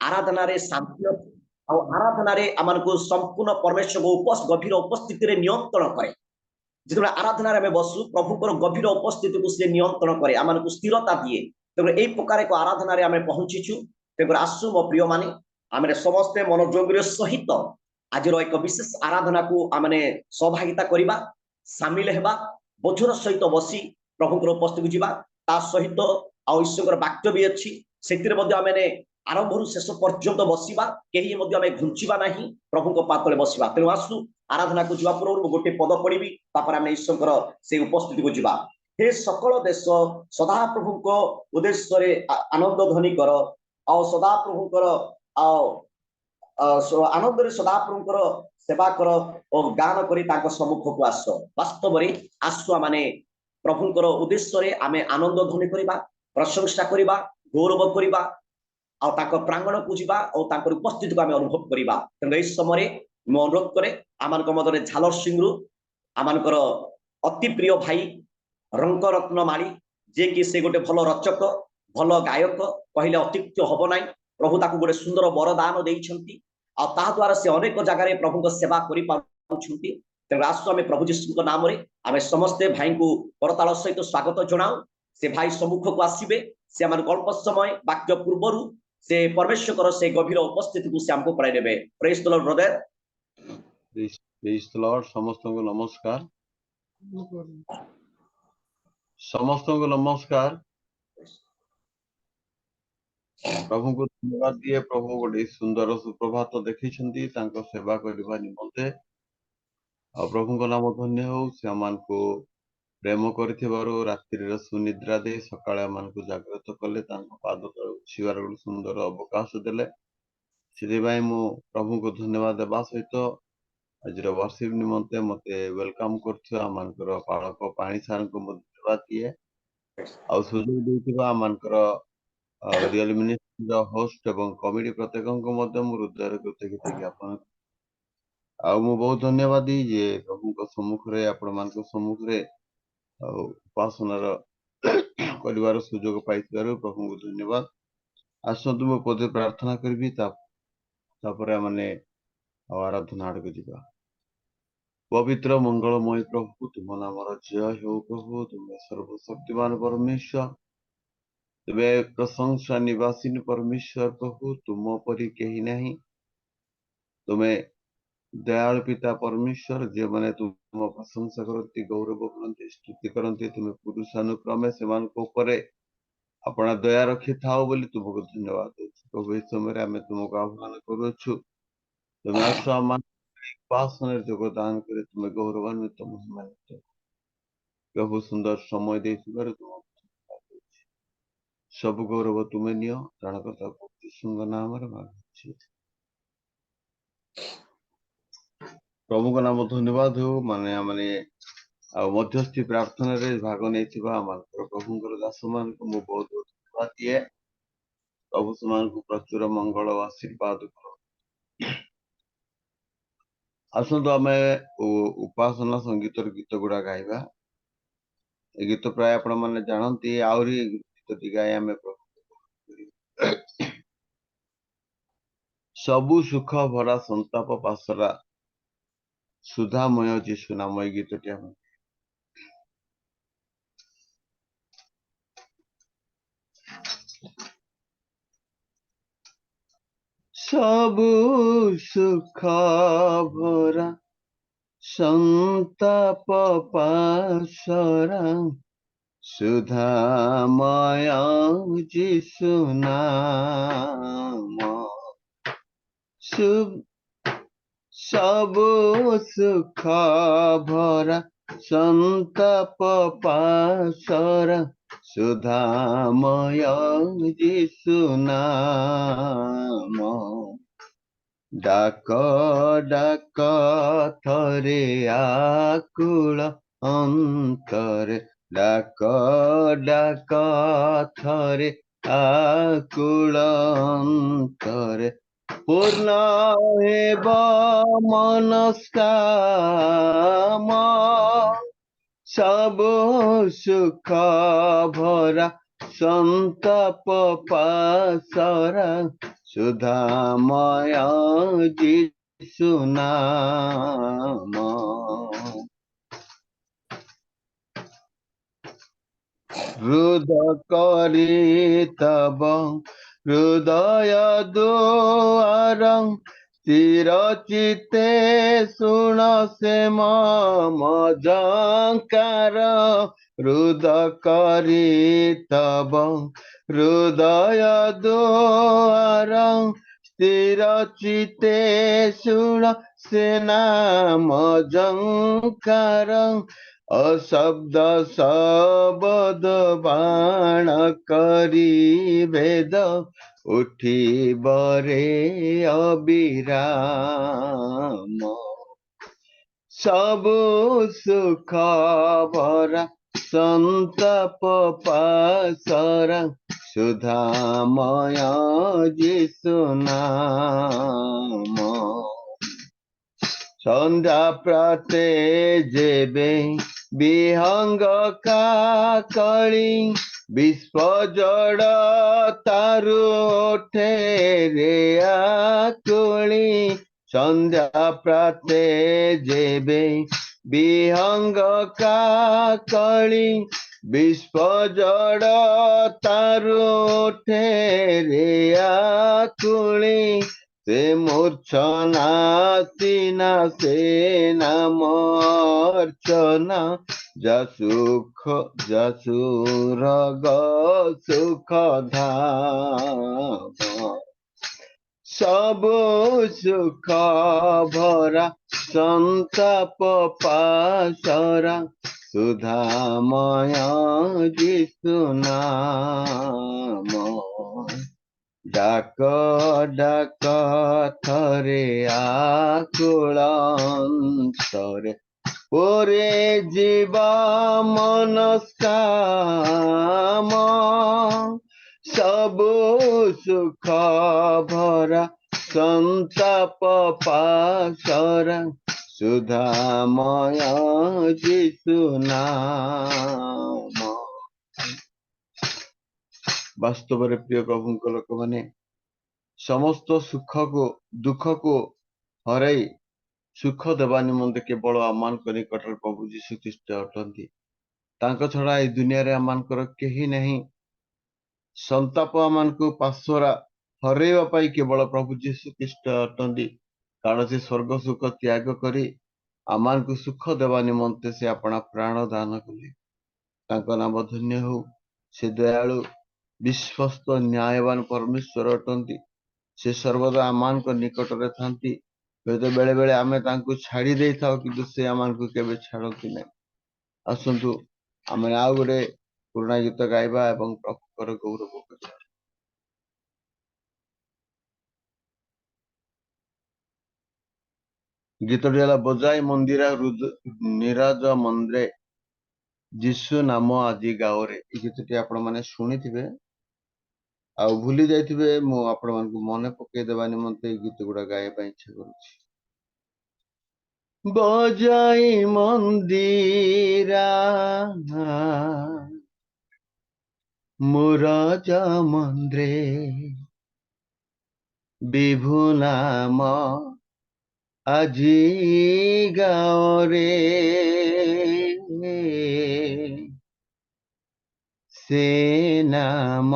आराधना रे शांति आराधना रे आमन को संपूर्ण परमेश्वर को गभीर उपस्थिति रे नियंत्रण करे जिते आराधना रे बसु प्रभु को गभीर उपस्थिति को से नियंत्रण करे आमन को स्थिरता दिए तेरे एई प्रकार को आराधना रे आमे पहुंचीछु तेरे आसु मो प्रिय माने आमे समस्त मनोयोग सहित आज एक विशेष आराधना को आमने सहभागिता करबा शामिल हेबा बोझर सहित बसी प्रभु उपस्थित जीवा ता सहित आ ईश्वर वाक्य भी अच्छी से आमे आरंभ शेष पर्यंत बसवा कहीं घुंचवा ना प्रभु पातले बसवा तेणु आसु आराधना को जीवा पूर्व गोटे पद पढ़ी आम ईश्वर से उपस्थिति को जीवा हे सकल देश सदा प्रभु को उद्देश्य आनंद ध्वनि कर आ सदा प्रभुकर आनंद सदा प्रभुकर सेवा कर और गान कर सम्मुख को आस वास्तव में आसु माने प्रभुकर उद्देश्य आमे आनंद ध्वनि करवा प्रशंसा करवा गौरव करवा प्रांगण को जीवा और उपस्थिति को आम अनुभव करवा तेणु यही समय मैं अनुरोध करे आम मदर झालर सिंह आमर अति प्रिय भाई रंग रत्नमाली जे कि से गोटे भल रचक भल गायक कहले अत्युक्त हम ना प्रभु ताकू गोटे सुंदर वरदान देइछंती आ ता द्वारा से अनेक जगह प्रभु को सेवा करि पाउछंती तेणु आसु आम प्रभु जीशु नाम रे आम समस्ते भाई को करताल सहित स्वागत जनाऊ से भाई सम्मुख को आसबे से आम अल्प समय वाक्य पूर्वर से परमेश्वर से गभीर उपस्थिति को से हमको कराइबे praise the lord brother praise the lord समस्त को नमस्कार समस्त को नमस्कार प्रभु को धन्यवाद दिए प्रभु गोटे सुंदर सुप्रभात देखी सेवा करने निमंते आ प्रभु को नाम धन्य हो से को प्रेम कर रात्रि सुनिद्रा दे सकाळे को जागृत कले पाद तले उठिबार सुंदर अवकाश देले से प्रभु को धन्यवाद देवा सहित आज वर्शिप निमंते मते वेलकम कर पालक पाणी सार को धन्यवाद दिए आ सुजोग देथिबा आमनकर रियल मिनिस्ट्री होस्ट एवं कमिटी प्रत्येक हृदय कृतज्ञता ज्ञापन आ बहुत धन्यवाद जे प्रभु सम्मुख रे आपण मान सम्मुख रे उपासनार कर सुजोग पाई प्रभु को धन्यवाद आसतु मो पदे प्रार्थना करी माने आराधना आड़ को जीवा पवित्र मंगलमय प्रभु तुम नाम जय हो प्रभु तुम सर्वशक्तिमान परमेश्वर तुमे प्रशंसा निवासी परमेश्वर प्रभु तुम परी कहीं नहीं तुम्हें दयाल पिता परमेश्वर जे माने तुम प्रशंसा करती गौरव करती स्तुति करती तुम्हें पुरुषानुक्रमे से अपना दया रखी थाओ बोली तुमको धन्यवाद प्रभु इस समय आम तुमको आह्वान करुछु तुम्हें आस उपासन योगदान कर तुम्हें गौरवान्वित महिमान्वित प्रभु सुंदर समय दे तुम सब गौरव तुम्हें नियो प्राणकर्ता यीशु नाम रे मांगुछि प्रभु का नाम धन्यवाद हो माने माने मध्यस्थी प्रार्थना रे भाग नहीं प्रभु दास मान को बहुत बहुत धन्यवाद दिए प्रभु समान को प्रचुर मंगल और आशीर्वाद करो आसतु आम उपासना संगीत गीत गुड़ा गाइबा गीत प्राय आपण मैंने जानती आहरी गीत गाए आम सबु सुख भरा संताप पासरा सुधामय जीशु नामय गीतटी आम सबु सुख भरा संताप पासरा सुधामय जीशु नाम सबु सुख भरा संताप पासरा सुधामय जीशु नाम डाक डाक थरे आकुल अंतर डाक डाक थरे आकुल अंतर पूर्ण हेब मनस्काम सबु सुख भरा संताप पासरा सुधामय यीशु नाम रुद करी तब हृदय दुआर स्थिर चित्ते शुण से मम जंकार रुद करी तब हृदय दुआर स्थिर चित्ते शुण से नाम जंकार अशब्द शब्द बाण करी वेद उठी बरे अविराम सबु सुख भरा संताप पासरा सुधामय यीशु नाम सन्ध्या प्राते जेबे विहंग काकली विश्व जड़ तारु उठे रे आकुली सन्ध्या प्राते जेबे विहंग काकली विश्व जड़ तारु उठे रे आकुली से मूर्छना तीना से नामर्चना जसुख जसुरग सुख धाम सब सुख भरा संताप पासरा सुधामय यीशु नाम डाक डाक थरे आकुल अंतरे ओरे जीवा मनस्काम सबु सुख भरा संताप पासरा सुधामय यीशु नाम वास्तव में प्रिय प्रभु लोक मैंने समस्त सुख को दुख को हरई सुख देवा निमंते केवल आमान निकट प्रभु जीशु ख्रीस्ट अटंती तांको छड़ा ए दुनिया रे आमानकर केही नहीं संताप आमान को पासरा हरैवा पाई केवल प्रभु जीशु ख्रीस्ट अटंती कारण से स्वर्ग सुख त्याग करी आमान को सुख देवा निमंते से अपना प्राण दान कले तांको नाम धन्य हो से दयालु विश्वस्त न्यायवान परमेश्वर अटंती से सर्वदा आमान को निकट रे थांती तो बेले बेले आमे तांको छाड़ी दे थाओ किंतु से आमान को केबे छाड़ती नहीं आसंतु आमे आ गोटे पुराना गीत गाइबा एवं प्रभुकर गौरव करिबा गीतटी हला बजाई मंदिरा निराज मंद्रे जीशु नाम आदि गाओरे ए गीतटी आपण माने सुनिथिबे आ भूली जाइथिबे मु आपण मानकु मने पके देबा निमंते गीत गुडा गाय पई इच्छा करूछि बजाई मंदिरा मुराज मंद्रे विभु नाम आजी गाओरे से नाम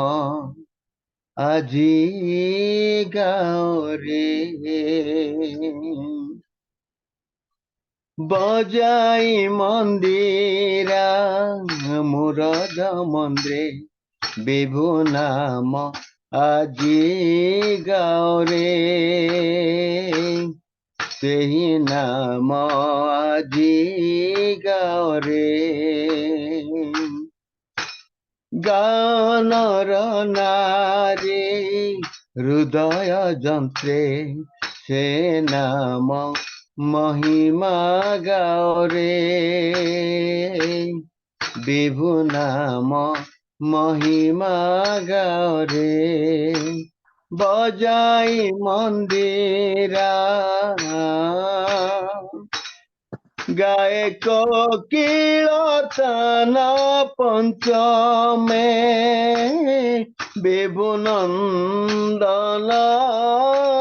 आजी गाओरे बजाई मंदिरा मुराद मंद्रे विभु नाम आजी गाओरे सेही नाम आजी गाओरे गानर नारी हृदय जंत्रे से नाम महिमा गाओरे विभु नाम महिमा गाओरे बजाई मंदिरा गाए कोकिलतन पंचमे বিভুনন্দন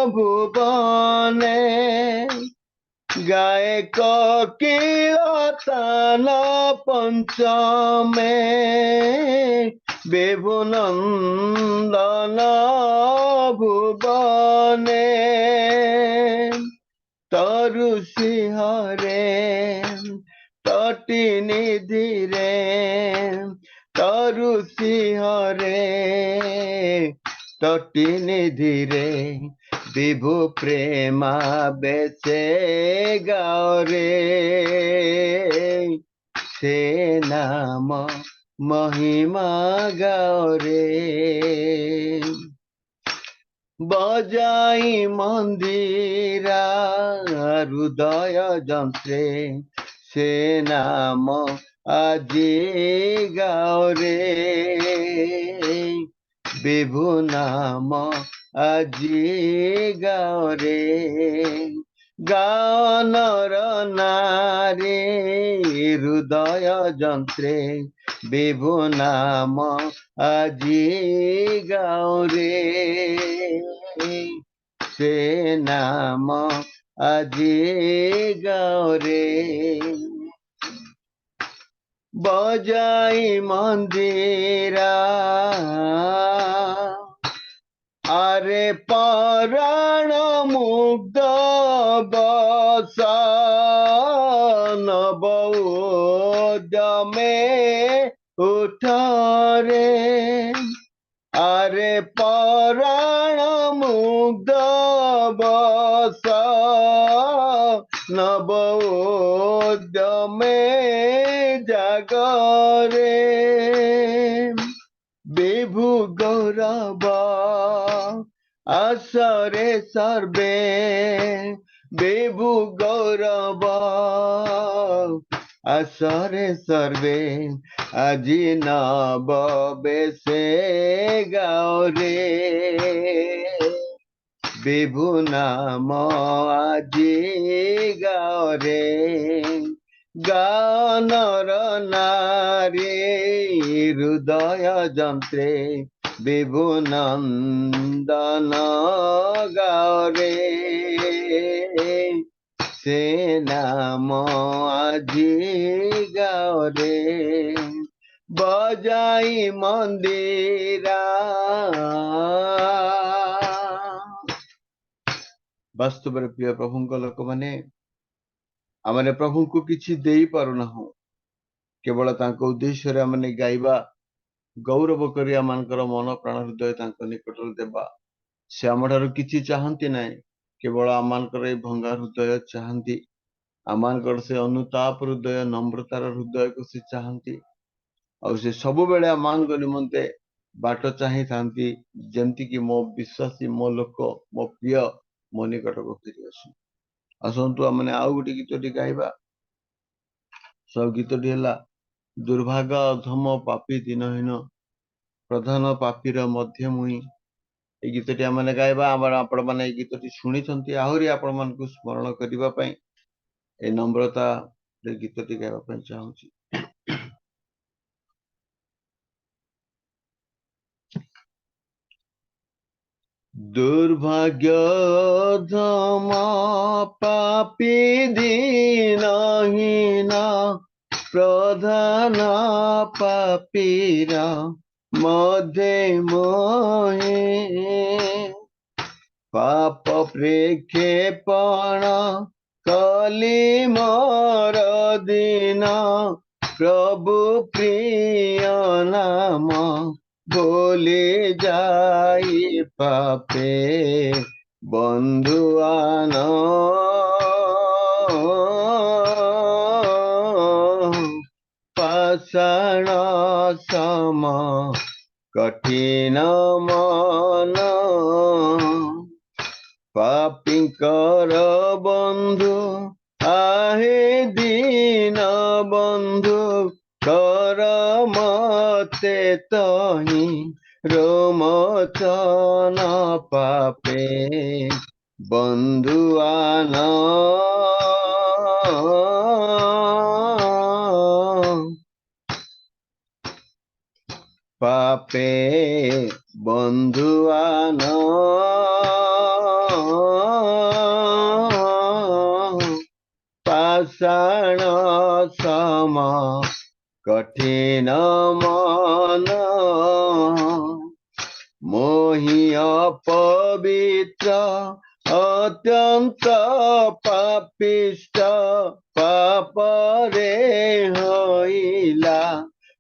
ভুবনে গায়ে কীর্তন পঞ্চমে বিভুনন্দন ভুবনে তরু সিংহরে তটি নিধিরে তরু সিংহরে তটি নিধিরে বিভু প্রেমা বেচে গাওরে সে নাম মহিমা গাওরে বজাই মন্দিরা হৃদয় যন্ত্রে সে নাম আজি গাওরে বিভু নাম আজি গাওরে গানর নারী হৃদয় যন্ত্রে বিভু নাম আজি গাওরে সে নাম আজি গাওরে বজাই মন্দিরা আরে পরাণ মুগ্ধ বসন বৌদ্যমে উঠরে আরে পরাণ মুগ্ধ বসন বৌদ্যমে জাগরে বিভু গৌরব আসরে সর্বে বিভু গৌরব আসরে সর্বে আজি নব বেশে গাওরে বিভু নাম আজি গাওরে গানর নারী হৃদয় যন্ত্রে বিভু নন্দন গাওরে সে নাম আজি গাওরে বজাই মন্দিরা ବାସ୍ତବରେ ପ୍ରିୟ ପ୍ରଭୁଙ୍କ ଲୋକମାନେ ଆମେ ପ୍ରଭୁଙ୍କୁ କିଛି ଦେଇପାରୁନାହୁଁ କେବଳ ତାଙ୍କ ଉଦ୍ଦେଶ୍ୟରେ ଆମେ ଗାଇବା ଗୌରବ କରି ଆମମାନଙ୍କର ମନ ପ୍ରାଣ ହୃଦୟ ତାଙ୍କ ନିକଟରେ ଦେବା ସେ ଆମଠାରୁ କିଛି ଚାହାନ୍ତି ନାହିଁ କେବଳ ଆମମାନଙ୍କର ଏଇ ଭଙ୍ଗା ହୃଦୟ ଚାହାନ୍ତି ଆମମାନଙ୍କର ସେ ଅନୁତାପ ହୃଦୟ ନମ୍ରତାର ହୃଦୟକୁ ସେ ଚାହାନ୍ତି ଆଉ ସେ ସବୁବେଳେ ଆମମାନଙ୍କ ନିମନ୍ତେ ବାଟ ଚାହିଁଥାନ୍ତି ଯେମିତିକି ମୋ ବିଶ୍ୱାସୀ ମୋ ଲୋକ ମୋ ପ୍ରିୟ ମୋ ନିକଟକୁ ଫେରି ଆସୁ ଆସନ୍ତୁ ଆମେ ଆଉ ଗୋଟେ ଗୀତଟି ଗାଇବା ସବୁ ଗୀତଟି ହେଲା ଦୁର୍ଭାଗ୍ୟ ଅଧମ ପାପୀ ଦିନହୀନ ପ୍ରଧାନ ପାପୀର ମଧ୍ୟ ମୁଇଁ এই ଗୀତଟି ଆମେ ଗାଇବା ଆମର ଆପଣମାନେ এই ଗୀତଟି ଶୁଣିଛନ୍ତି ଆହୁରି ଆପଣମାନଙ୍କୁ ସ୍ମରଣ କରିବା ପାଇଁ এই ନମ୍ରତାରେ ଗୀତଟି ଗାଇବା ପାଇଁ ଚାହୁଁଛି ଦୁର୍ଭାଗ୍ୟ ଧମ ପାପୀ ଦିନହୀନ ପ୍ରଧାନ ପାପୀର ମଧ୍ୟେ ମୋହି ପାପ ପ୍ରେକ୍ଷେପଣ କଲି ମୋର ଦିନ ପ୍ରଭୁ ପ୍ରିୟ ନାମ ভুলে যাই পাপে বন্ধুয়ান পাষাণ সম কঠিন মন পাপীଙ୍କର বন্ধু আহে দীন বন্ধু কর মতে তহি রোমচন পাপে বন্ধুয়ান পাপে বন্ধুয়ান পাষাণ সম কঠিন মন মোহি অপবিত্র অত্যন্ত পাপিষ্ট পাপরে হইলা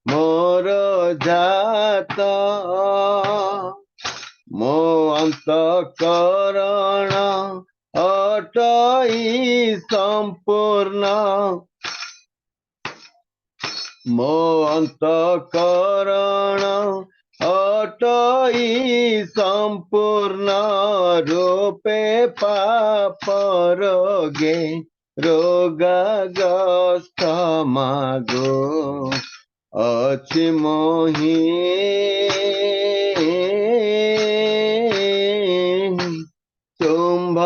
মোর জাত ମୋ ଅନ୍ତଃକରଣ ଅଟଇ ସମ୍ପୂର୍ଣ୍ଣ ମୋ ଅନ୍ତଃକରଣ ଅଟଇ ସମ୍ପୂର୍ଣ୍ଣ ରୂପେ ପାପ ରୋଗେ ରୋଗାଗ୍ରସ୍ତ ମାଗୋ ଅଛି ମୋହି ତୁମ୍ଭ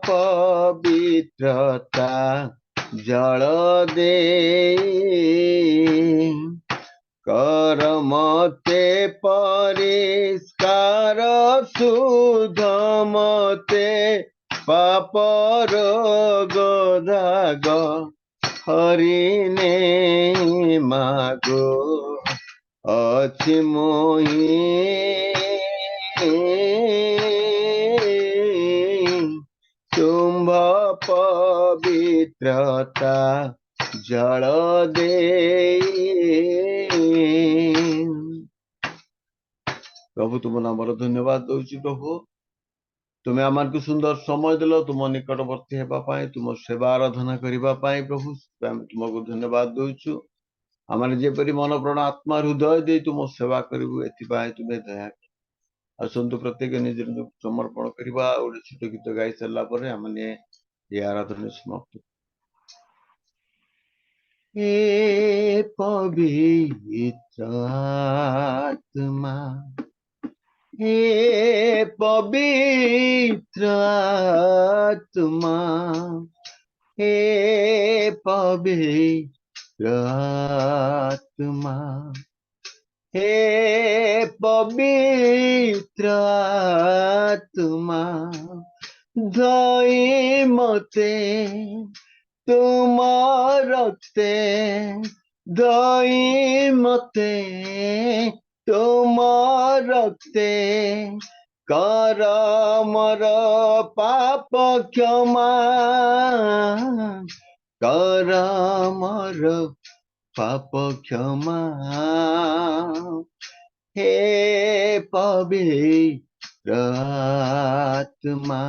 ପବିତ୍ରତା ଜଳ ଦେଇ କର ମତେ ପରିଷ୍କାର ଶୁଦ୍ଧ ମତେ ପାପ ରୋଗ ଦାଗ ହରିନେ ମାଗୋ ଅଛି ମୋହି ତୁମ୍ଭ ପବିତ୍ରତା ଜଳ ଦେଇ ପ୍ରଭୁ ତୁମ ନାମର ଧନ୍ୟବାଦ ଦଉଛି ପ୍ରଭୁ ତୁମେ ଆମକୁ ସୁନ୍ଦର ସମୟ ଦେଲ ତୁମ ନିକଟବର୍ତ୍ତୀ ହେବା ପାଇଁ ତୁମ ସେବା ଆରାଧନା କରିବା ପାଇଁ ପ୍ରଭୁ ଆମେ ତୁମକୁ ଧନ୍ୟବାଦ ଦଉଛୁ ଆମେ ଯେପରି ମନ ପ୍ରାଣ ଆତ୍ମା ହୃଦୟ ଦେଇ ତୁମ ସେବା କରିବୁ ଏଥିପାଇଁ ତୁମେ ଦୟା ଆସନ୍ତୁ ପ୍ରତ୍ୟେକ ନିଜ ନିଜକୁ ସମର୍ପଣ କରିବା ଗୋଟେ ଛୋଟ ଗୀତ ଗାଇ ସାରିଲା ପରେ ଆମେ ଏ ଆରାଧନା ସମାପ୍ତ हे पवित्र आत्मा हे पवित्र आत्मा हे पवित्र आत्मा हे पवित्र आत्मा धोई मते तुम रक्ते धोई मते तुम रक्ते कर मोर पाप क्षमा कर मोर पाप क्षमा हे पवित्र आत्मा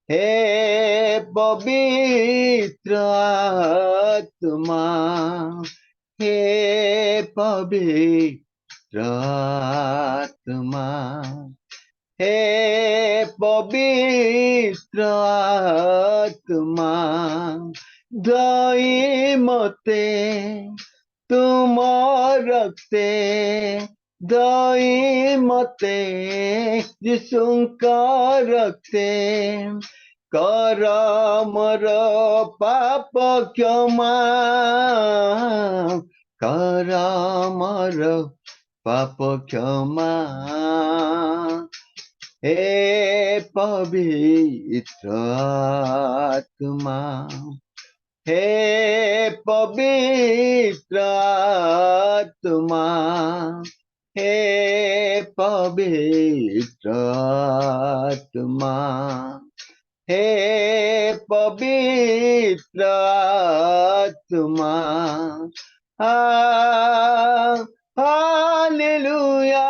हे पवित्र आत्मा हे पवित्र आत्मा हे पवित्र आत्मा धोई मते तुम रक्ते धोई मते यीशुका रक्ते कर मोर पाप क्षमा कर मोर पाप क्षमा हे पवित्र आत्मा हे पवित्र आत्मा हे पवित्र आत्मा हे पवित्र आत्मा hallelujah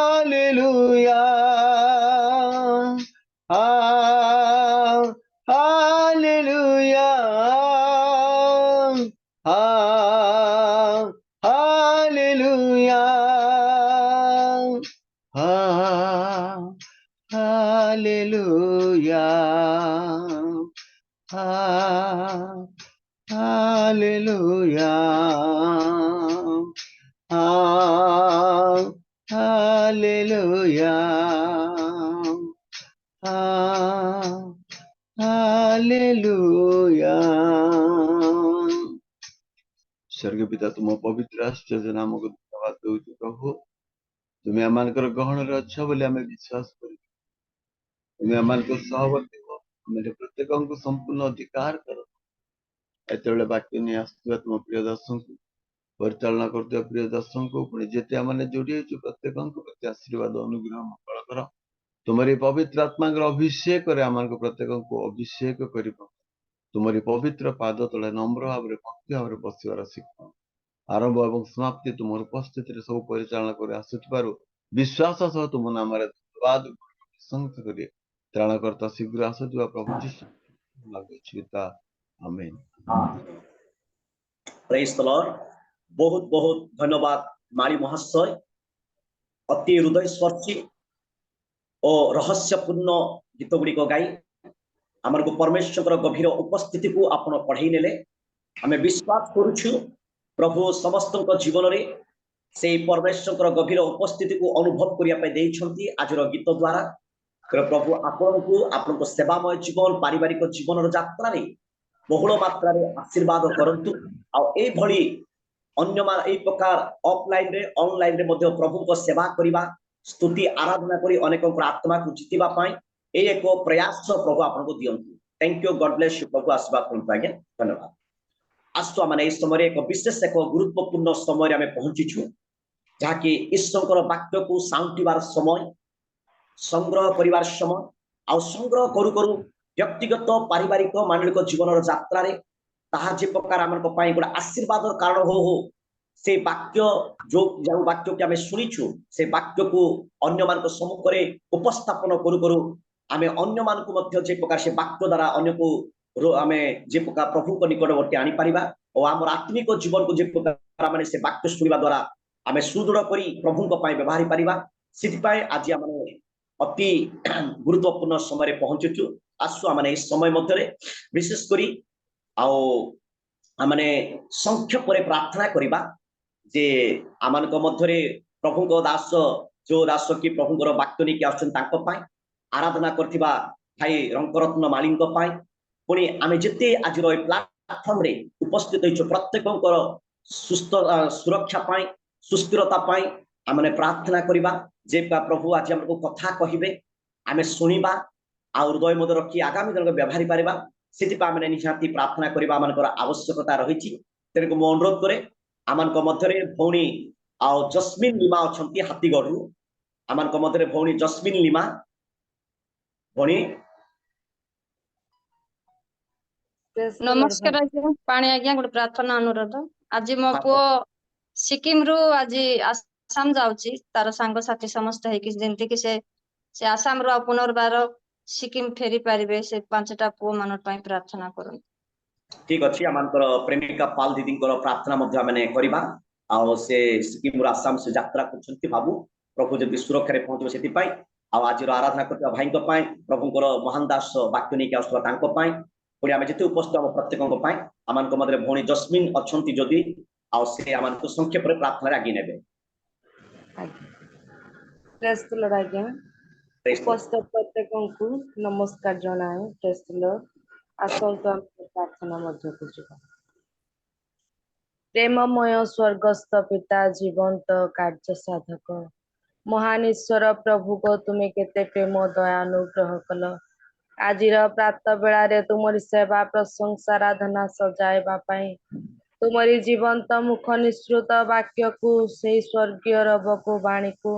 hallelujah hallelujah hallelujah hallelujah hallelujah hallelujah hallelujah स्वर्ग पिता तुम पवित्र आश्चर्य नाम को धन्यवाद दउछु प्रभु तुम आमनकर गहन रे अच्छा बोली आमे विश्वास करू तुम आमनको सहवर्ती हो आमे प्रत्येकଙ୍କୁ संपूर्ण अधिकार करो एतेबेले वाक्य नहीं आसुवा तुम प्रिय दर्शक परिचालना करते प्रिय दर्शक को पुणी जेते आमने जोड़ी होछु प्रत्येकଙ୍କୁ प्रति आशीर्वाद अनुग्रह मंगल कर तुम्हारी पवित्र आत्मा के अभिषेक करे आमनको प्रत्येकଙ୍କୁ अभिषेक करिब तुम्हारी पवित्र पाद तले नम्र भाव भक्ति भाव बसिबार शिख आरंभ एवं समाप्ति तुम उपस्थित सब परिचालना कर आसुथिबारु विश्वास सह तुम नाम धन्यवाद प्रशंसा करी त्राणकर्ता शीघ्र आसुथिबा प्रभु जीशु मागुछि पिता आमेन प्रेज द लॉर्ड। बहुत बहुत धन्यवाद माली महाशय अति हृदय स्पर्शी और रहस्यपूर्ण गीत गुड़िक गाई आमर को परमेश्वर गभीर उपस्थिति को आपण पढ़ई नेले आमे विश्वास करूछु प्रभु समस्त जीवन रे से परमेश्वर गभीर उपस्थिति को अनुभव करिया देइछंती आजर गीत द्वारा प्रभु आपन को सेवामय जीवन पारिवारिक जीवन यात्रा रे बहुल मात्रा रे आशीर्वाद करंतु आ ए भली अन्य ए प्रकार ऑफलाइन रे ऑनलाइन रे मध्य प्रभु को सेवा करिबा स्तुति आराधना करी अनेक आत्मा को जितिबा पाई ए एक प्रयास प्रभु आपन को दियंतु। Thank you, God bless you प्रभु आशीर्वाद करंतु आज्ञा धन्यवाद। आसु माने इस समय एक विशेष एक गुरुत्वपूर्ण समय आमे पहुंचीछु जाकि ईश्वर वाक्य को साउंटिबार समय संग्रह करिवार समय आ संग्रह करू करू व्यक्तिगत पारिवारिक मानविक जीवन यात्रा रे ताहा जे प्रकार आमन को पाई गोटा आशीर्वाद कारण हो से वाक्य जो वाक्य के आमे सुनिछु से वाक्य को अन्य मान को सम्मुख रे उपस्थापन करू करू आमे अन्य मान को मध्य जे प्रकार से वाक्य द्वारा अन्य को आमे जे प्रकार प्रभु को निकटवर्ती आनी परिबा और आम आत्मिक जीवन को जे प्रकार माने से वाक्य सुनिबा द्वारा आमे सुदृढ़ करी प्रभु को पाई व्यवहार परिबा सिद्धि पाए आज आमे अति गुरुत्वपूर्ण समय पहुंचुछु। आसु आमे इस समय मध्य विशेष करी आने संक्षेप प्रार्थना करिबा जे आमान को मध्य प्रभु को दास जो दास की प्रभु वाक्य नहीं आसन तांको पाई आराधना करथिबा भाई रंकरत्न मालिंग पाई पुणी आमे जते आज प्लेटफॉर्म रे उपस्थित होइछो प्रत्येकंकर सुस्थ सुरक्षा पाई सुस्थिरता पाई आमने प्रार्थना करिबा जे प्रभु आज हमको कथा कहिबे आमे सुनिबा आ हृदय मध्य रखी आगामी दिन व्यवहार पारिबा से निहाती प्रार्थना करने आवश्यकता रही तेणुक मु अनुरोध करे आमान मध्य भौणी आ जस्मिन लिमा अच्छा हाथीगढ़ आमान मध्य भौणी जस्मिन लिमा भौणी नमस्कार आज्ञा पाणी आज्ञा गोटे प्रार्थना अनुरोध आज मो पुओ सिक्किम रु आज आसाम जाउची तार सांग साथी समस्त हेकि जेंति कि से आसाम रु पुनर्बार सिक्किम फेरी पारिबे से पांचटा पुओ मानन पई प्रार्थना करन। ठीक अछि आमानकर प्रेमिका पाल दीदींकर प्रार्थना मध्य माने करिबा आ से सिक्किम रु आसाम से यात्रा करछंती बाबू प्रभु जदि सुरक्षा रे पहुंचबे सेति पाई आ आज आराधना करता भाई को पाई प्रभुंकर महान दास वाक्य नहीं के आसुवा तांको पाई पुणी आमे जते उपस्थित हम प्रत्येकଙ୍କ पाई आमान को मध्य भौणी जस्मिन अछंती जदि आ से आमान को संक्षेप रे प्रार्थना आगे नेबे। प्रेज द लॉर्ड आज्ञा उपस्थित प्रत्येकଙ୍କୁ नमस्कार जनाए। प्रेज द लॉर्ड आसंतो प्रार्थना मध्य को जिबा। प्रेममय स्वर्गस्थ पिता जीवंत कार्य साधक महान ईश्वर प्रभु को तुम्हें केते प्रेम दया अनुग्रह कल आज प्रात बेला तुमरी सेवा प्रशंसा आराधना सजाइबा पाई तुमरी जीवंत मुख निश्रुत वाक्य को से स्वर्गीय रब को वाणी को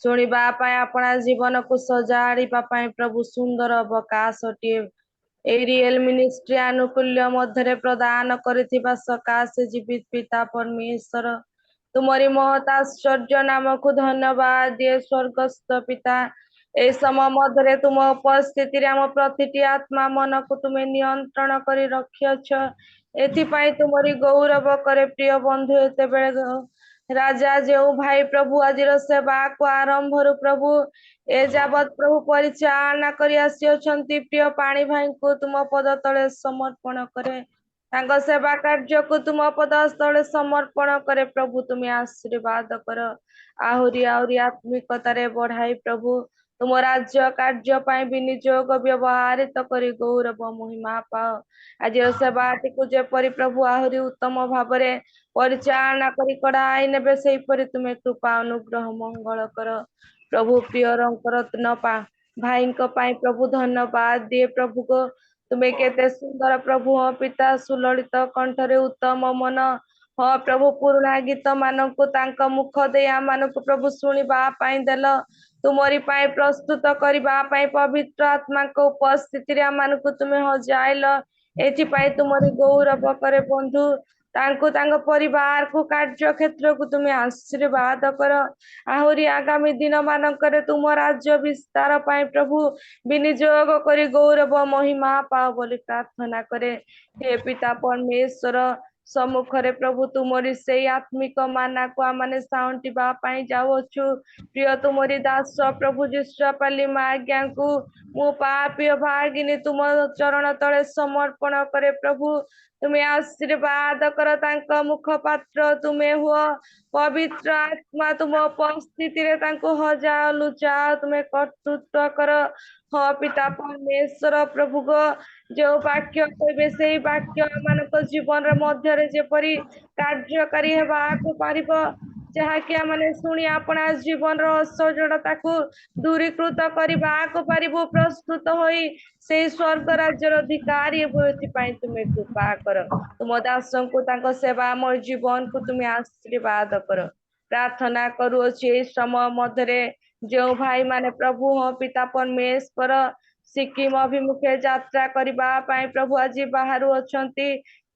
शुणा अपना जीवन को सजाड़ा प्रभु सुंदर अवकाशटे रियल मिनिस्ट्री आनुकूल्य मध्य प्रदान करिथिबा सकाशे जीवित पिता परमेश्वर तुमरी महत आश्चर्य नाम को धन्यवाद दिए। स्वर्गस्थ पिता ए समय मध्य तुम उपस्थिति आम प्रतिटी आत्मा मन को तुम्हें नियंत्रण कर रखिछ एथिपाई तुमरी गौरव करे प्रिय बंधु एते बेले राजा जो भाई प्रभु आज सेवा को आरंभ प्रभु ए जावत प्रभु परिचालना करी आसी प्रिय पाणी भाई को तुम पद तले समर्पण करे तांको सेवा कार्य को तुम पद तले समर्पण करे प्रभु तुम्हें आशीर्वाद कर आहुरी आहुरी आत्मिकतारे बढ़ाई प्रभु तुम राज्य कार्य पाई विनियोग व्यवहारित करी गौरव महिमा पाओ। आज सेवाटी को जेपरी प्रभु आहरी उत्तम भाव परिचालना करी कड़ाई नेबे सेहीपरि तुमे कृपा अनुग्रह मंगल कर। प्रभु प्रियरंकर न पा भाई प्रभु धन्यवाद दिए प्रभु को तुम्हें केते सुंदर प्रभु हाँ पिता सुललित कंठरे उत्तम मन हाँ प्रभु पुरुणा गीत मानक मुख दे आम मानक प्रभु शुणा देल तुमरी पाई प्रस्तुत करने पवित्र आत्मा को उपस्थिति आम मानक तुम्हें हजाइल एपाई तुमरी गौरव करे बंधु तांको तांको परिवार को कार्य क्षेत्र को तुम्हें आशीर्वाद कर आहरी आगामी दिन मानकर तुम राज्य विस्तार पाई प्रभु विनियोग करी गौरव महिमा पाओ बोली प्रार्थना करे। हे पिता परमेश्वर सम्मुखरे प्रभु तुमरी से आत्मिक माना को आमने साउंटिबा पाई जाओछु प्रिय तुमरी दास प्रभु जिस्वापाली आज्ञा को मु पापी भागिनी तुम चरण तले समर्पण करे प्रभु तुम्हें आशीर्वाद कर तांका मुखपात्र तुम्हें हुआ पवित्र आत्मा तुम उपस्थिति रे तांको हजाओ लुचाओ तुम्हें कर्तृत्व कर हाँ पिता परमेश्वर प्रभु को जो वाक्य कहे से वाक्य मान जीवन मध्य जेपरी कार्यकारी हेबाक पारिब जहाँकि आमने शुणी अपना जीवन असजड़ता को दूरीकृत करने प्रस्तुत होई से स्वर्ग राज्यर अधिकारी तुम्हें कृपा कर तुम दास को सेवा मोर जीवन को तुम्हें आशीर्वाद कर प्रार्थना करुच्छे समय मध्य जो भाई माने प्रभु हाँ पिता परमेश्वर सिक्किम अभिमुखे यात्रा करने प्रभु आज बाहर अच्छा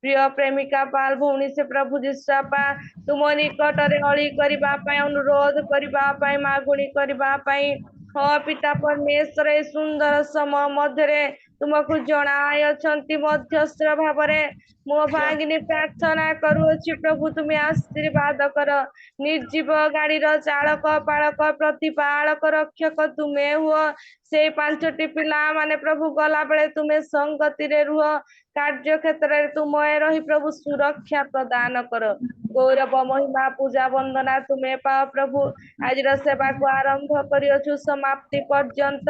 प्रिय प्रेमिका बाल भौणी से प्रभु जिस्वापा तुम निकट अली करने अनुरोध करने मागुणी करने हाँ पिता परमेश्वर सुंदर समय मध्य तुमको जनाई मध्यस्थ भाव मो भागिनी प्रार्थना करुच्छी प्रभु तुम्हें आशीर्वाद कर निर्जीव गाड़ी चालक पालक प्रतिपालक रक्षक तुम्हें हुआ से 5टी पिला माने प्रभु गला बेले तुम्हें संगति रे रुह कार्य क्षेत्र में तुम्हें रही प्रभु सुरक्षा प्रदान कर गौरव महिमा पूजा वंदना तुम्हें पाओ प्रभु आज सेवा को आरंभ करियो समाप्ति पर्यंत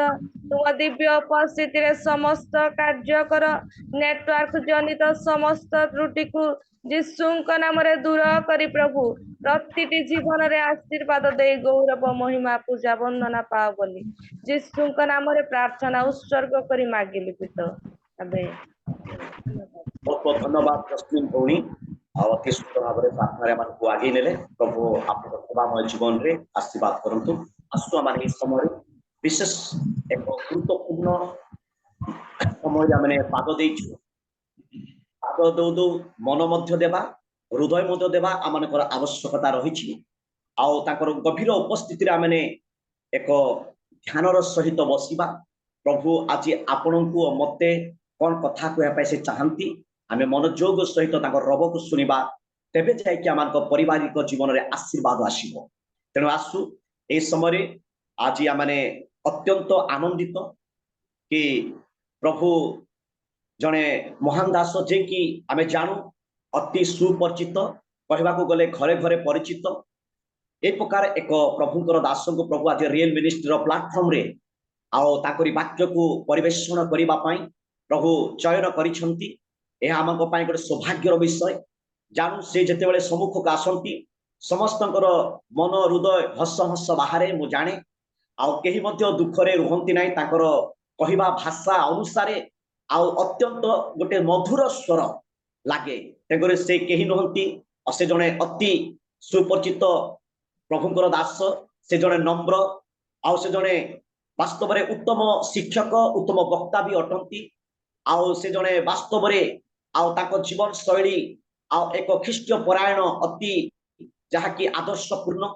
तुम दिव्य उपस्थिति रे समस्त कार्य कर नेटवर्क जनित समस्त त्रुटि को जीशुक नाम रे दूर करी प्रभु प्रतिटी जीवन रे आशीर्वाद दे गौरव महिमा पूजा वंदना पाओ बोली जीशुक नाम रे प्रार्थना उत्सर्ग करी मागिली पिता आमेन। बहुत बहुत धन्यवाद जस्मिन भौणी अति सुंदर भाव में प्रार्थना आगे नेले प्रभु आप सेवामय जीवन रे आशीर्वाद करंतु आसु आम समय विशेष एक गुरुत्वपूर्ण समय आम पाद देइछु पाद दो दो मन मध्य देवा हृदय मध्य देवा आम आवश्यकता रही गभीर उपस्थिति आम एक ध्यानर सहित बसिबा प्रभु आज आपण को मते कौन कथा कहवाई से चाहती आम मनोयोग सहित रब को शुणा तेबे जाकि आम पारिवारिक जीवन में आशीर्वाद आसो तेणु आसु ए समय आज आम अत्यंत आनंदित कि प्रभु जड़े महान दास जे कि आम जानू अति सुपरिचित कहवाक गले घरे घरे परिचित ए प्रकार एक प्रभुंकर दास को प्रभु आज रियल मिनिस्ट्री प्लाटफर्म रे आओ ताकरी वाक्य को परिवेषण करने प्रभु चयन करिछंती यह आम गोटे सौभाग्यर विषय जानू से जिते सम्मुख को आसती समस्त मन हृदय हस हस बाहर मु जाने आउ केही मध्य दुखरे रुहंती नाही ताकर कहिबा भाषा अनुसार आउ अत्यंत गोटे मधुर स्वर लागे तेरे से केही नहंती से जड़े अति सुपरिचित प्रभुंकर दास से जड़े नम्र आउ से जड़े वास्तव में उत्तम शिक्षक उत्तम वक्ता भी अटंती आउ से जड़े वास्तव में आउ ताको जीवन शैली आउ एक ख्रीष्ट परायण अति जहाँकि आदर्शपूर्ण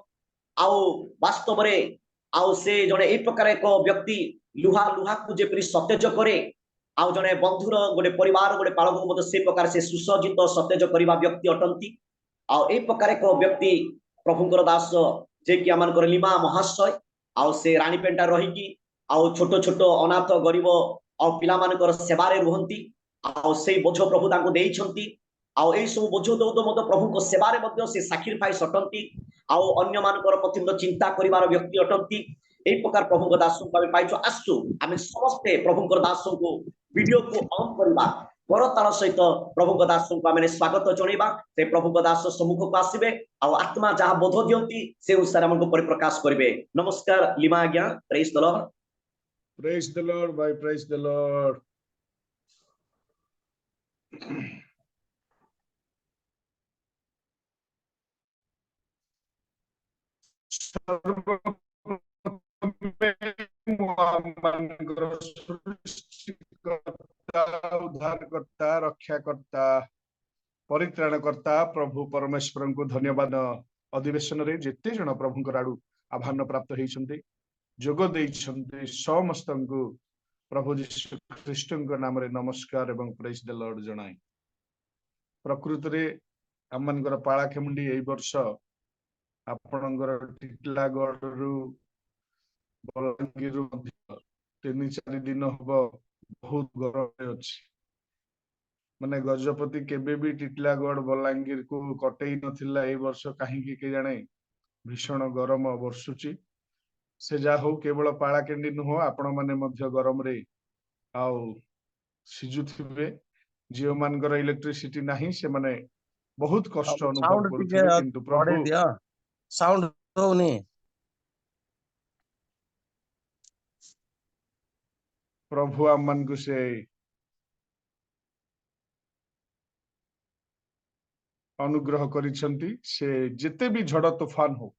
आउ वास्तव में आउ से जड़े एक प्रकार एक व्यक्ति लुहा लुहा को जेपरी सतेज करे आउ जड़े बंधुर गोटे परिवार गोटे पालक को से प्रकार से सुसज्जित सतेज करवा व्यक्ति अटंती आउ एक प्रकार एक व्यक्ति प्रभुंकर दास जे कि आम लीमा महाशय आउ से रानीपेंटा रहीकि आउ छोट छोट अनाथ गरीब आउ पिला मानकर सेवारे रुहंती आउ से बोझ प्रभु तांको देइछंती आउ ए सब बोझ दो तो मत प्रभु को सेवारे मध्य से सैक्रिफाइस अटंती आउ अन्य मानकर प्रति चिंता करिवार व्यक्ति अटंती এই প্রকার প্রভুଙ୍କ দাসଙ୍କୁ ଆମେ ପାଇଛୁ ଆସୁ ଆମେ ସମସ୍ତେ ପ୍ରଭୁଙ୍କର ଦାସଙ୍କୁ ଭିଡିଓକୁ ଅନ୍ କରିବା କରତାଳ ସହିତ ପ୍ରଭୁଙ୍କ ଦାସଙ୍କୁ ଆମେ ସ୍ୱାଗତ ଜଣାଇବା ସେ ପ୍ରଭୁଙ୍କ ଦାସ ସମ୍ମୁଖକୁ ଆସିବେ ଆଉ ଆତ୍ମା ଯାହା ବୋଧ ଦିଅନ୍ତି ସେ ଅନୁସାରେ ଆମକୁ ପରିପ୍ରକାଶ କରିବେ। ନମସ୍କାର ଲିମା ଆଜ୍ଞା, ପ୍ରେଜ୍ ଦ Lord. Praise the Lord, by praise the Lord. उद्धारकर्ता रक्षाकर्ता परित्राणकर्ता प्रभु परमेश्वर को धन्यवाद। अधिवेशन रे जेते जन प्रभुंकर आडू आह्वान प्राप्त होइछन्ते जोग देइछन्ते समस्त को प्रभु जीशु ख्रीष्ट नाम रे नमस्कार एवं प्रेज द लॉर्ड जनाई। प्रकृत रे आमनकर पाळाखेमुंडी एई वर्ष आपणकर टिटलागढ़ रु बलांगीर रु 3-4 दिन हबो बहुत गरम अछि। माने गजपति केबे भी टिटलागढ़ बलांगीर को कटई नथिला ए वर्ष काहींकी के जाने भीषण गरम वर्षुची। से जा हो केवल पाळाकेंडी नुह आपण माने मध्य गरम रे आउ सिजुथिबे। जियो मानकर इलेक्ट्रिसिटी नाही से माने बहुत कष्ट अनुभव साउंड टिके करथिबे, किंतु बढ़े प्रभु दिया साउंड होनी। प्रभु आम मन को से अनुग्रह करिसंती से जेते भी झड़ तूफान हो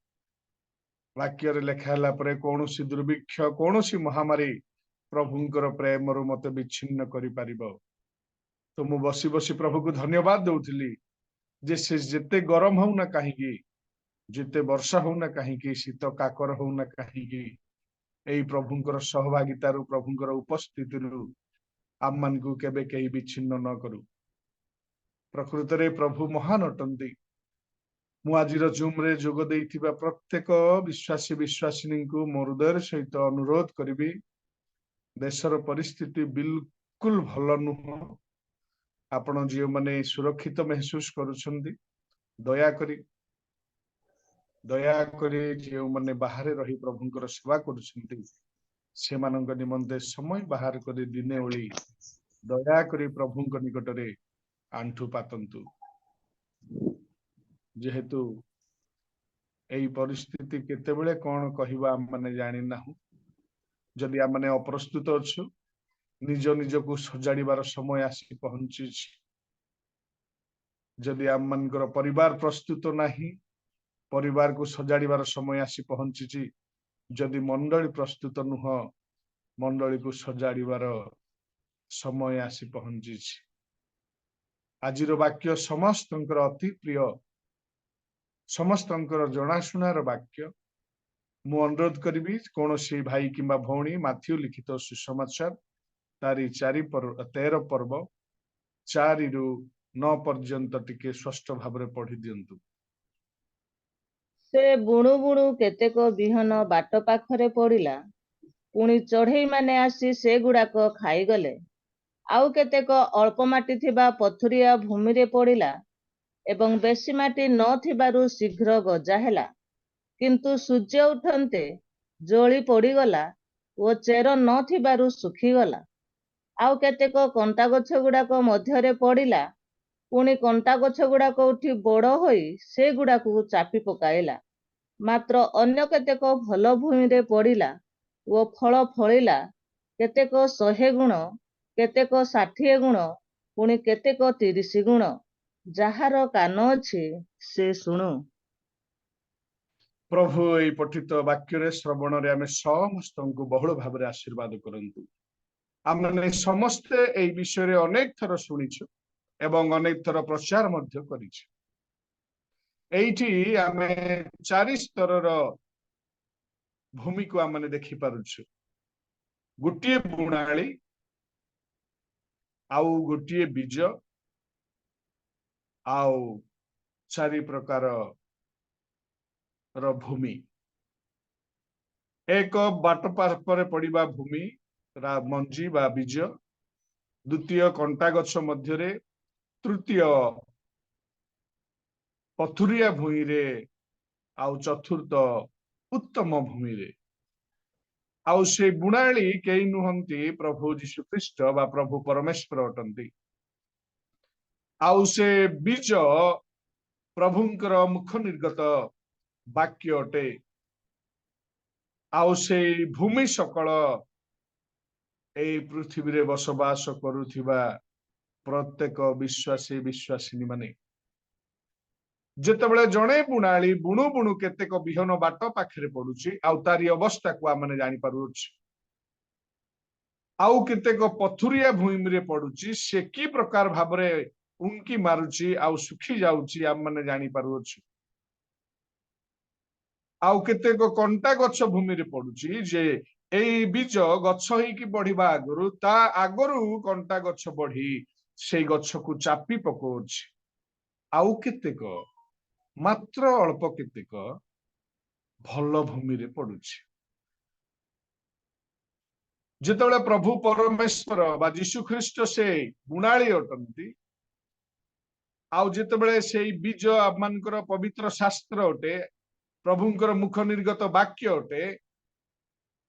वाक्य रे लेखा हला परे कोनोसी दुर्भिक्ष कोनोसी महामारी प्रभुंकर प्रेम रु मते विच्छिन्न करि परिबो। तो मु बसी बसी प्रभु को धन्यवाद दउथिली जे से जेते गरम हो ना काहीकी जेते वर्षा हो ना काहीकी शीत काकर हो ना काहीकी एई प्रभुंकर सहभागिता रु प्रभुंकर उपस्थिति रु आम मन को केबे कहीं विच्छिन्न न करू। प्रकृत रे प्रभु महान अटंती। मु आजिर जूम रे जोग देइथिबा प्रत्येक विश्वासी विश्वासिनी को मोर हृदय सहित अनुरोध करिबी, देशर परिस्थिति बिल्कुल भल नुह। आपण जियो माने सुरक्षित महसूस करुछंती दया करी जियो माने बाहरे रही प्रभुंकर सेवा करुछंती से मानक निमंते समय बाहर करी दिने ओली दया करी प्रभुंक निकटरे आंठु पातंतु। जेहेतु एई परिस्थिति केतेबेले कौन कहिबा आम माने जानि नाहु। जदि आम माने अप्रस्तुत अछु निज निज को सजाड़ीबार समय आसी पहुंची। जदि आम मानकर परिवार प्रस्तुत नाही परिवार को सजाड़ीबार समय आसी पहुंची। जदि मंडली प्रस्तुत नुह मंडली को सजाड़ीबार समय आसी पहुंची। आजिर वाक्य समस्तंकर अति प्रिय समस्तंकर जनाशुनार वाक्य। मु अनुरोध करी कौन सी भाई किंबा भौणी माथ्यू लिखित सुसमाचार तारी 13 पर्व 4 रु 9 पर्यंत टिके स्पष्ट भाव पढ़ी दिंतु। से बुणु बुणु केतेक बिहन बाट पाखरे पड़िला, पुणी चढ़ई माने आसी से गुड़ाक खाईगले। आउ केतेक अल्प माटी थिबा पथुरिया भूमि रे पड़िला एवं बेसी माटी न थिबारु शीघ्र गजा हेला, किंतु सूर्य उठन्ते जଳି पड़ीगला ओ चेर न थिबारु सुखीगला। आउ केतेक कंटा गछ गुड़ाक मध्यरे पड़िला, पुणी कंटा गछ गुड़ाक उठी बड़ होई से गुड़ाकू चापी पकाइला। मात्र अन्य केतेक भल भूमि रे पड़िला ओ फल फलिला, केतेक 100 गुण केतेक 60 गुण पुणी केतेक 30 गुण। ଯାହାର କାନ ଅଛି ସେ ଶୁଣୁ। प्रभु एई पठित वाक्य रे श्रवण रे आमे समस्त को बहुल भाव रे आशीर्वाद करंतु। आमे समस्ते एई विषय रे अनेक थर सुनिछु एवं अनेक थर प्रचार मध्य करिछु। एइठी आमे 4 स्तरर भूमि को आमे देखि पारुछु। गोटिए बुणाली आउ गोटिए बीज आउ 4 प्रकार रो भूमि। एक बाट पार पड़िबा भूमि रा मंजी बा बीज, द्वितीय कंटा गछ मध्य रे, तृतीय पथुरिया भूमि रे, आउ चतुर्थ उत्तम भूमि रे। आउ से बुणाली केही नुहंती प्रभु जीशु ख्रीष्ट बा प्रभु परमेश्वर अटंती। आउ से बीज प्रभुंकर मुख निर्गत वाक्य अटे। आउ से भूमि सकल एई पृथ्वी रे बसवास करुथिबा प्रत्येक विश्वासी विश्वासिनी माने जेतेबेले जणे बुणाली बुणु बुणु केतेक बिहन बाट पाखरे पडुची आउ तारी अवस्था को आमने जानि पारुछ। आउ केतेक पथुरिया भूमि रे पडुची से की प्रकार भाबरे उनकी मारुची आउ सुखी जाउची आम माने जानि पारुछ। आउ केतेक कंटा गछ भूमि रे पडुची जे एई बीज गछ होई की बढ़िबा आगरु ता आगरु कंटा गछ बढ़ी सेई गछ को चापी पकोछ। आउ केतेक मात्र अल्प केतेक भल भूमि रे पडुची। जेतेबेले प्रभु परमेश्वर बा जीशु ख्रीष्ट से बुणाली अटंती आउ जेतेबेले सेई बीज आमानकर पवित्र शास्त्र अटे प्रभुंकर मुख निर्गत वाक्य अटे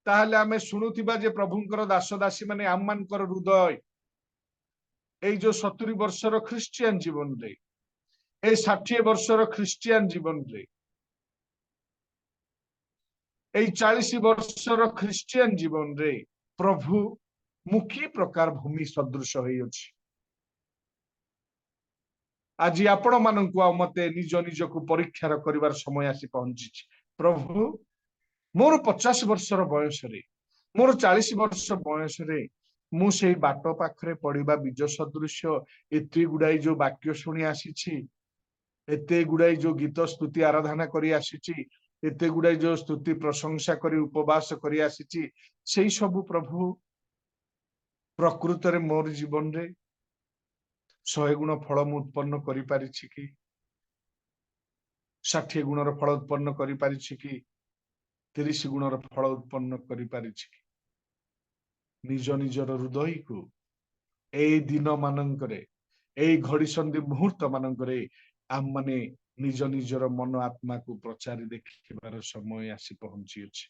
ताहले आमे शुणुथिबा जे प्रभुंकर दास दासी माने आमानकर हृदय एई जो 70 वर्षर ख्रिस्टियन जीवन रे ए 60 वर्षर ख्रिस्टियन जीवन रे ए 40 वर्षर ख्रिस्टियन जीवन रे प्रभु मुखी प्रकार भूमि सदृश होई अछि। आज आपण माननकु आ मते निज निज को परीक्षा करिवार समय आसी पहुंची। प्रभु मोर 50 वर्षर बयस रे मोर 40 वर्ष बयस रे मु सेई बाट पाखरे पड़िबा बीज सदृश एते गुडाई जो वाक्य सुनी आसीछि एते गुडाई जो गीत स्तुति आराधना करी आसीछि एते गुडाई जो स्तुति प्रशंसा करी उपवास करी आसीछि सेई सब प्रभु प्रकृत रे मोर जीवन रे 100 गुण फल मु उत्पन्न करि पारिछि कि 60 गुणर फल उत्पन्न करि पारिछि कि 30 गुणर फल उत्पन्न करि पारिछि कि निज निजर हृदय को एई दिन मानंकरे एई घड़ी संधि मुहूर्त मानंकरे आम माने निज निजर मन आत्मा को प्रचारी देखिबार समय आसी पहुंची अछि।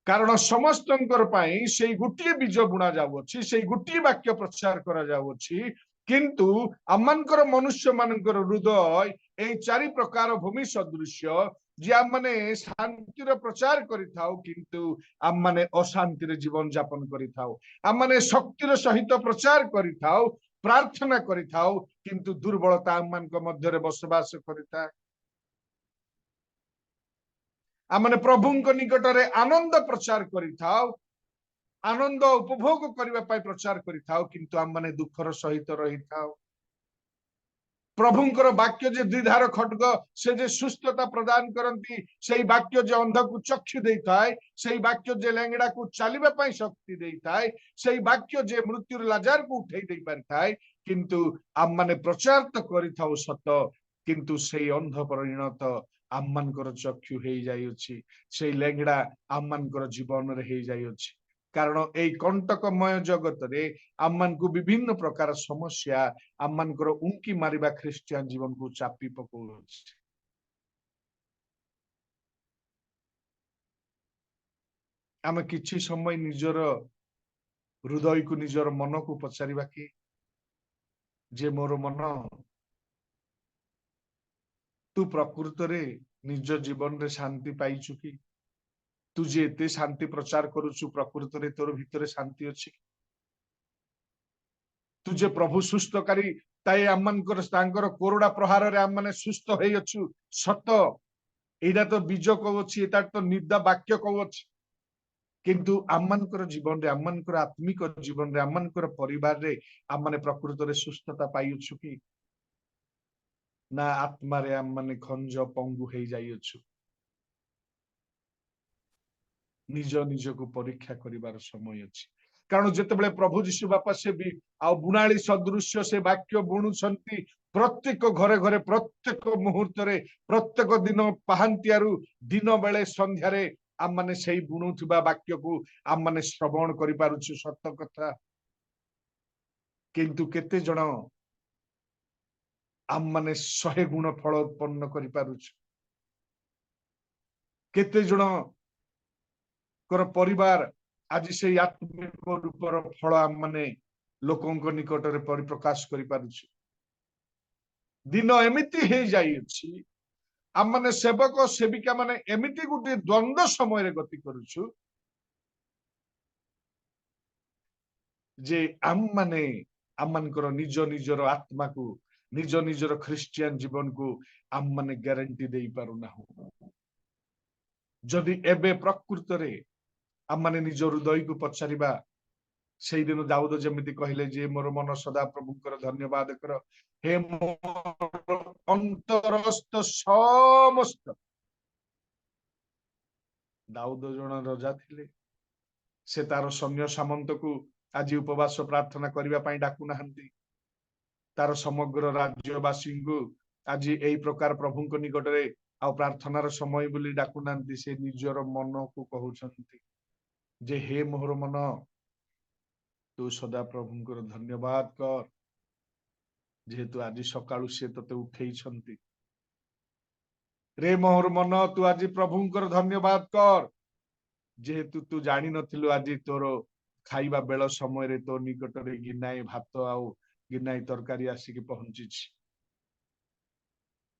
कारण समस्तंकर पाई सेई गुटिए बीज बुणा जाउछि सेई गुटिए वाक्य प्रचार करा जाउछि किंतु आमनकर मनुष्य मानकर हृदय एई चारि प्रकार भूमि सदृश्य जे आम माने शांतिर प्रचार करिथाउ किंतु आम माने अशांति रे जीवन यापन करिथाउ आम माने शक्तिर सहित प्रचार करिथाउ प्रार्थना करिथाउ किंतु दुर्बलता आम मानक मध्य रे बसवास करिता। आमने प्रभुंक निकटरे आनंद प्रचार करिथाउ आनंद उपभोग करबा पाई प्रचार करिथाउ किंतु आम माने दुखर सहित रहिथाउ। प्रभुंकर वाक्य जे द्विधार खड्ग से जे सुस्थता प्रदान करंती सेई वाक्य जे अंध को चक्षु देइथाय सेई वाक्य जे लेंगड़ा को चलिबा पाई शक्ति देइथाय सेई वाक्य जे मृत्युर लाजार को उठै देइ परथाय किंतु आम माने प्रचार तो करिथाउ सत किंतु सेई अंध परिणत आम मानकर चक्षु हेई जाइछि सेई लेंगड़ा आम मानकर जीवन रे हेई जाइछि। कारण एई कंटकमय जगत रे आम मान को विभिन्न प्रकार समस्या आम मानकर उंकी मारिबा ख्रिस्टियन जीवन को चापी पकोछि। आमे किछि समय निजर हृदय को निजर मन को पचारिबा कि जे मोर मन तू प्रकृत रे निज जीवन रे शांति पाइछु कि तू जे एते शांति प्रचार करुछु प्रकृत रे तोर भितरे शांति अछि तू जे प्रभु सुस्थकारी ताई आमनकर तांकर कोरोडा प्रहार रे आम माने सुस्थ होई अछु सत एटा तो बीज कहउछि एटा तो निदा वाक्य कहउछि किंतु आमनकर जीवन रे आमनकर आत्मिक जीवन रे आमनकर परिवार रे आम माने प्रकृत रे सुस्थता पाइछु कि ना आत्मा रे आम माने खंज पंगु हेई जाई अछु। निज निज को परीक्षा करिवार समय अछि कारण जेतेबेले प्रभु जीशु बापा से भी आ बुणाली सदृश्य से वाक्य बुणुछंती प्रत्येक घरे घरे प्रत्येक मुहूर्त रे प्रत्येक दिन पहांतियारु दिन बेले संध्या रे आम माने सेई बुणुथिबा वाक्य को आम माने श्रवण करि पारुछु सत्य कथा किंतु केते जण आम माने 100 गुण फल उत्पन्न करि पारुछु केते जण कर परिवार आज से आत्मिक रूपर फल आम माने लोकंक निकट रे परिप्रकाश करि पारुछु दिन एमिति हे जाई अछि आम माने सेवक सेविका माने एमिति गुटे द्वंद्व समय रे गति करूछु जे आम माने आम मानकर निज निजर आत्मा को निज निजर ख्रिस्टियन जीवन को आम माने ग्यारंटी दे पारु ना जदि एबे प्रकृत रे आम माने निज हृदय को पचारिबा सेई दिन दाऊद जेमिति कहले जे मोर मन सदा प्रभुकर धन्यवाद कर हे मोर अंतरस्थ समस्त दाऊद जन राजा थिले से तार सैन्य सामंत को आज उपवास प्रार्थना करबा पई डाकु नाहंती तार समग्र राज्यवासी को आज एई प्रकार प्रभुଙ୍କ निकटरे आ प्रार्थनार समय बोली डाकु नाहंती से निजर मन को कहउछंती जे हे मोर मन तू सदा प्रभुଙ୍କର धन्यवाद कर जेहेतु आज सकाळु से तते उठेइछंती रे मोर मन तू आज प्रभुଙ୍କର धन्यवाद कर जेहेतु तू जानी नथिलु आज तोर खाइबा बेल समय रे तो निकट रे गिनाई भात आउ गिनाई तरकारी आसिक पहुंची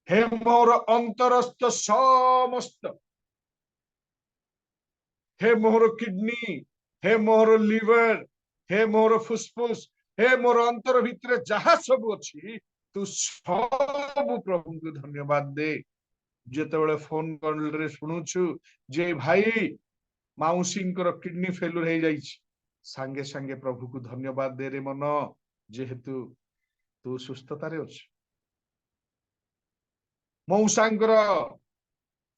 हे मोर अंतरस्थ समस्त हे मोर किडनी हे मोर लिवर हे मोर फुसफुस हे मोर अंतर भितर जहा सब अछि तू सब प्रभु को धन्यवाद दे जेतेबेले फोन कॉल रे सुनुछु जे भाई माउसींकर किडनी फेलुर हो जाइछि सांगे सांगे प्रभु को धन्यवाद दे रे मन जेहेतु तू सुस्थतारे अछि मौसांकर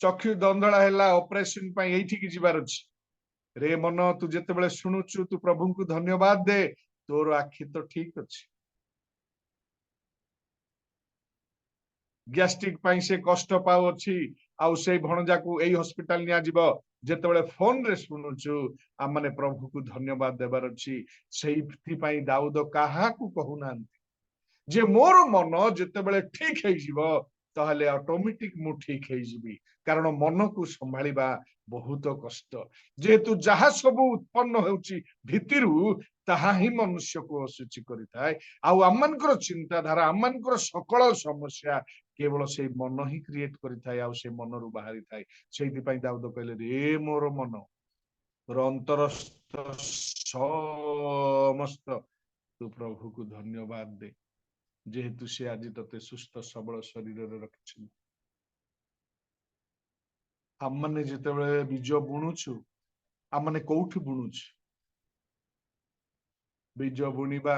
चक्षु दंदळा हैला ऑपरेशन पई एठी की जिबार अछि रे मन तू जेतेबेले सुनुछु तू प्रभु को धन्यवाद दे तोर आखि तो ठीक अछि गैस्ट्रिक पई से कष्ट पाउ अछि आउ से भणजा को एई हॉस्पिटल निया जिवो जेतेबेले फोन रे सुनुछु आ माने प्रभु को धन्यवाद देबार अछि सेइथि पई दाऊद काहा को कहउनांती जे मोर मन जेतेबेले ठीक हे जिवो ताहले ऑटोमेटिक मु ठीक हे जिबी कारण मन को संभाळिबा बहुत कष्ट जेहेतु जहा सब उत्पन्न होउची भितिरु ताहा ही मनुष्य को असुचि करिथाय आउ आमनकर चिंताधारा आमनकर सकल समस्या केवल से मन ही क्रिएट करिथाय आउ से मन रु बाहरी थाय सेइथि पई दाऊद कहले रे मोर मन अंतरस्थ समस्त तू प्रभु को धन्यवाद दे जेहेतु से आज तते सुस्थ सबल शरीर रे रखिछन आमने जेतेबेले बीज बुणुछु आमने कोउठी बुणुछु बीज बुणिबा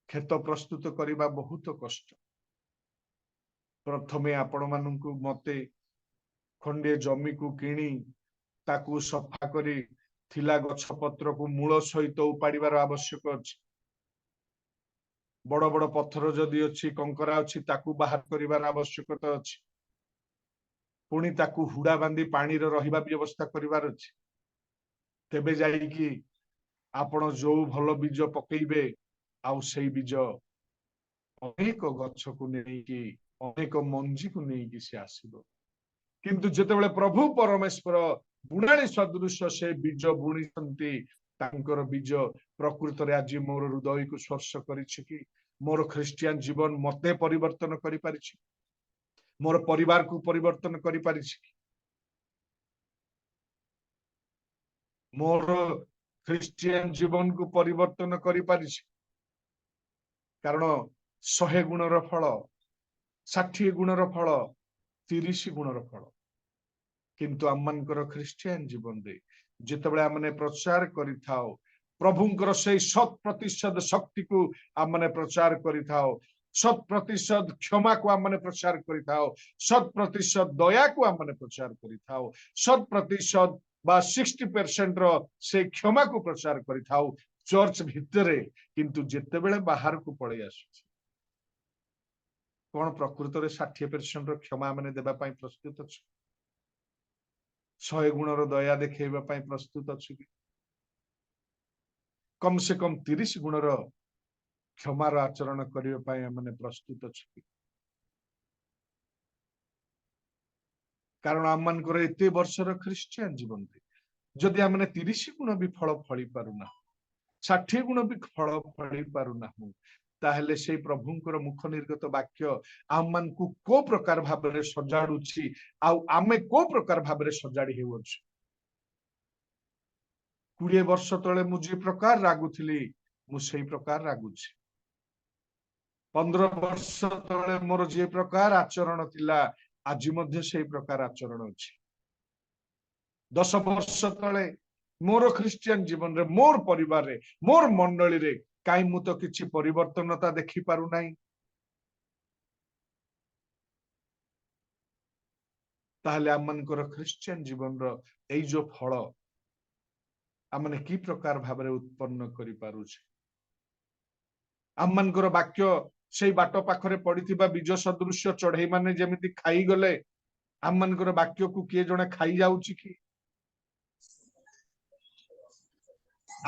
खेत प्रस्तुत करिबा बहुत कष्ट प्रथमे आपण माननकु मते खंडे जमी को किणी ताकू सफा करी थिला गछ पत्र को मूल सहित उपाड़ीबार आवश्यक अछि बड़ बड़ पत्थर जदि अछि कंकरा अछि ताकू बाहर करिबार आवश्यकता अछि पुणी ताकू हुड़ा बांधी पानी रे रहिबा व्यवस्था करिबार अछि तेबे जाई कि आपण जो भल बीज पकेइबे आउ सेई बीज अनेक गछ को नेकी अनेक मंजी को नेकी से आसीबो किंतु जेतेबेले प्रभु परमेश्वर बुणाणी सदृश से बीज बुणीछंती तांकर बीज प्रकृत रे आज मोर हृदय को स्पर्श करिछि कि मोर ख्रिस्टियन जीवन मते परिवर्तन करि पारिछि मोर परिवार को परिवर्तन करि पारिछि मोर ख्रिस्टियन जीवन को परिवर्तन करि पारिछि कारण 100 गुणर फल 60 गुणर फल 30 गुणर फल किंतु आमनकर ख्रिस्टियन जीवन दे जेतेबेले आमने प्रचार करिथाओ प्रभुंकर से 100% शक्ति को आमने प्रचार करिथाओ 100% क्षमा को आमने प्रचार करिथाओ 100% दया को आमने प्रचार करिथाओ 100% बा 60% रो से क्षमा को प्रचार करिथाओ चर्च भितरे किंतु जेतेबेले बाहर को पळै आसुछि कोन प्रकृत रे 60% रो क्षमा माने देबा पई प्रस्तुत अछि 100 गुणर दया देखेबा पई प्रस्तुत अछि कम से कम 30 गुणर क्षमार आचरण करबा पई माने प्रस्तुत अछि କାରଣ ଆମମାନଙ୍କର ଏତେ ବର୍ଷର ଖ୍ରୀଷ୍ଟିଆନ ଜୀବନରେ ଯଦି ଆମେ 30 ଗୁଣ ବି ଫଳ ଫଳି ପାରୁନା, 60 ଗୁଣ ବି ଫଳ ଫଳି ପାରୁନାହୁଁ, ତାହେଲେ ସେଇ ପ୍ରଭୁଙ୍କର ମୁଖ ନିର୍ଗତ ବାକ୍ୟ ଆମମାନଙ୍କୁ କୋଉ ପ୍ରକାର ଭାବରେ ସଜାଡୁଛି ଆଉ ଆମେ କୋଉ ପ୍ରକାର ଭାବରେ ସଜାଡି ହେଉଛୁ। 20 ବର୍ଷ ତଳେ ମୁଁ ଯେ ପ୍ରକାର ରାଗୁଥିଲି ମୁଁ ସେଇ ପ୍ରକାର ରାଗୁଛି। 15 ବର୍ଷ ତଳେ ମୋର ଯେ ପ୍ରକାର ଆଚରଣ ଥିଲା ଆଜି ମଧ୍ୟ ସେଇ ପ୍ରକାର ଆଚରଣ ଅଛି। 10 ବର୍ଷ ତଳେ ମୋର ଖ୍ରୀଷ୍ଟିଆନ ଜୀବନରେ, ମୋର ପରିବାରରେ, ମୋର ମଣ୍ଡଳୀରେ କାହିଁ ମୁଁ ତ କିଛି ପରିବର୍ତ୍ତନତା ଦେଖିପାରୁନାହିଁ। ତାହେଲେ ଆମମାନଙ୍କର ଖ୍ରୀଷ୍ଟିଆନ ଜୀବନର ଏଇ ଯୋଉ ଫଳ ଆମେ କି ପ୍ରକାର ଭାବରେ ଉତ୍ପନ୍ନ କରିପାରୁଛେ। ଆମମାନଙ୍କର ବାକ୍ୟ ସେଇ ବାଟ ପାଖରେ ପଡିଥିବା ବୀଜ ସଦୃଶ୍ୟ ଚଢେଇ ମାନେ ଯେମିତି ଖାଇଗଲେ, ଆମମାନଙ୍କର ବାକ୍ୟକୁ କିଏ ଜଣେ ଖାଇଯାଉଛି କି?